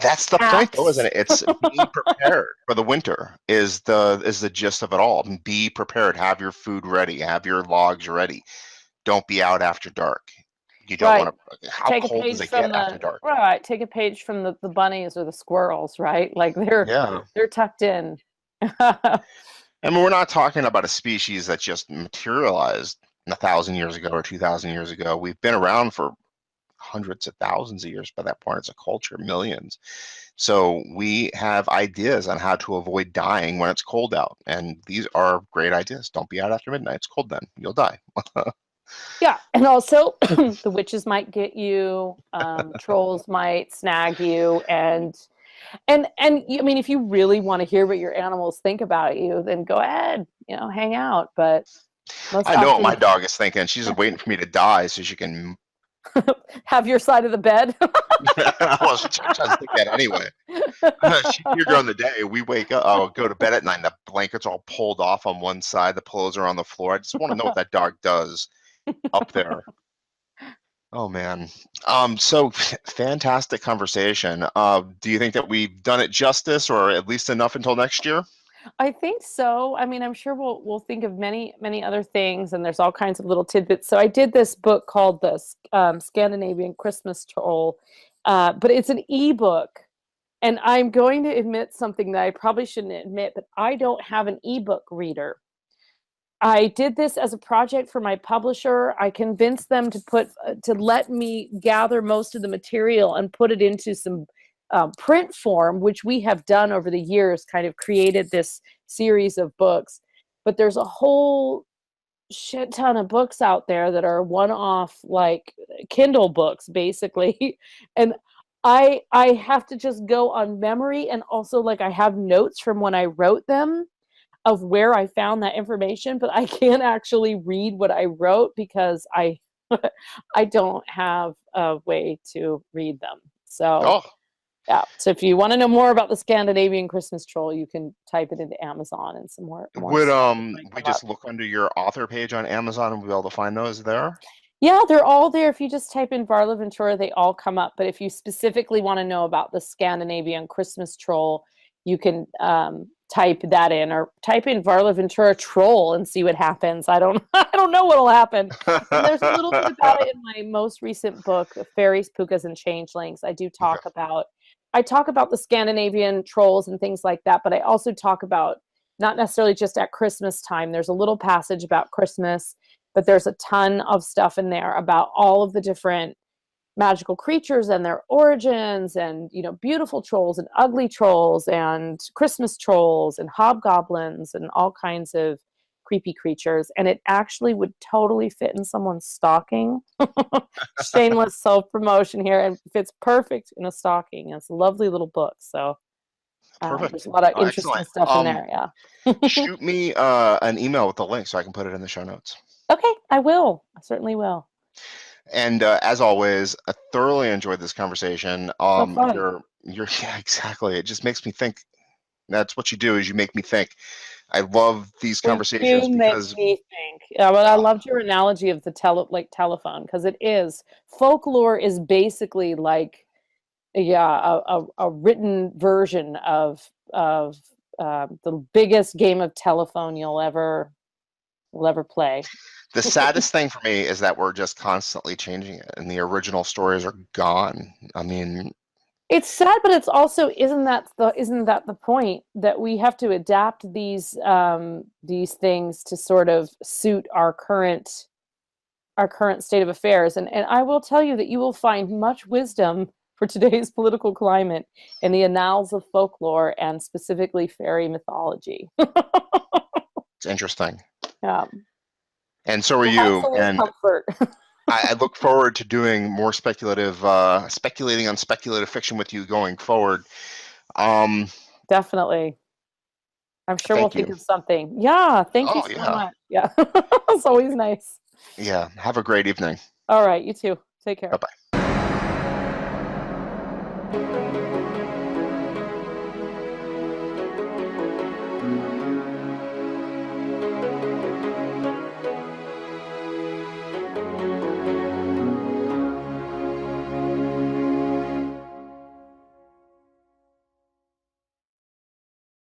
That's the point, though, isn't it? It's be prepared for the winter is the gist of it all. Be prepared. Have your food ready. Have your logs ready. Don't be out after dark. You don't Right. want to. How Take a cold does page it from get after dark? right. Take a page from the bunnies or the squirrels, right? Like Yeah. they're tucked in. I mean, we're not talking about a species that just materialized 1,000 years ago or 2,000 years ago. We've been around for hundreds of thousands of years by that point. It's a culture, millions. So we have ideas on how to avoid dying when it's cold out. And these are great ideas. Don't be out after midnight. It's cold then. You'll die. Yeah, and also the witches might get you, trolls might snag you, and I mean, if you really want to hear what your animals think about you, then go ahead, hang out. But most I know what my often, dog is thinking. She's waiting for me to die so she can. have your side of the bed. Well, she tries to think that anyway. She's here during the day. We wake up, I'll go to bed at night, and the blanket's all pulled off on one side, the pillows are on the floor. I just want to know what that dog does up there. Oh man. So fantastic conversation. Do you think that we've done it justice, or at least enough until next year? I think so. I mean, I'm sure we'll think of many other things, and there's all kinds of little tidbits. So I did this book called the Scandinavian Christmas Troll, but it's an ebook, and I'm going to admit something that I probably shouldn't admit, but I don't have an ebook reader. I did this as a project for my publisher. I convinced them to let me gather most of the material and put it into some print form, which we have done over the years, kind of created this series of books. But there's a whole shit ton of books out there that are one-off, like Kindle books, basically. And I have to just go on memory, and also like I have notes from when I wrote them of where I found that information, but I can't actually read what I wrote because I I don't have a way to read them. So Oh, yeah. So if you want to know more about the Scandinavian Christmas troll, you can type it into Amazon and some more would stuff might we come up. just look under your author page on Amazon and we'll be able to find those there? Yeah, they're all there. If you just type in Varla Ventura, they all come up. But if you specifically want to know about the Scandinavian Christmas troll, you can type that in, or type in Varla Ventura troll and see what happens. I don't I don't know what'll happen. And there's a little bit about it in my most recent book, Fairies, Pukas, and Changelings. Okay. I talk about the Scandinavian trolls and things like that, but I also talk about not necessarily just at Christmas time. There's a little passage about Christmas, but there's a ton of stuff in there about all of the different magical creatures and their origins, and beautiful trolls and ugly trolls and Christmas trolls and hobgoblins and all kinds of creepy creatures. And it actually would totally fit in someone's stocking. Shameless self-promotion here, and fits perfect in a stocking. It's a lovely little book. So Perfect. there's a lot of Oh, interesting excellent. stuff in there. Yeah. Shoot me an email with the link so I can put it in the show notes. Okay, I will. I certainly will. And as always, I thoroughly enjoyed this conversation. So fun. You're yeah, exactly. It just makes me think. That's what you do, is you make me think. I love these Well, conversations you make because me think. Yeah, well, I uh, loved your analogy of the telephone, because it is, folklore is basically like, yeah, a written version of the biggest game of telephone will ever play. the saddest thing for me is that we're just constantly changing it, and the original stories are gone. I mean, It's sad, but it's also, isn't that the point, that we have to adapt these things to sort of suit our current state of affairs. And I will tell you that you will find much wisdom for today's political climate in the annals of folklore, and specifically fairy mythology. it's interesting. Yeah. And so are You'll have you. some And comfort. I look forward to doing more speculating on speculative fiction with you going forward. Um, Definitely. I'm sure we'll Thank think you. of something. Yeah, thank you Oh, so yeah. much. Yeah. It's always nice. Yeah. Have a great evening. All right, you too. Take care. Bye-bye.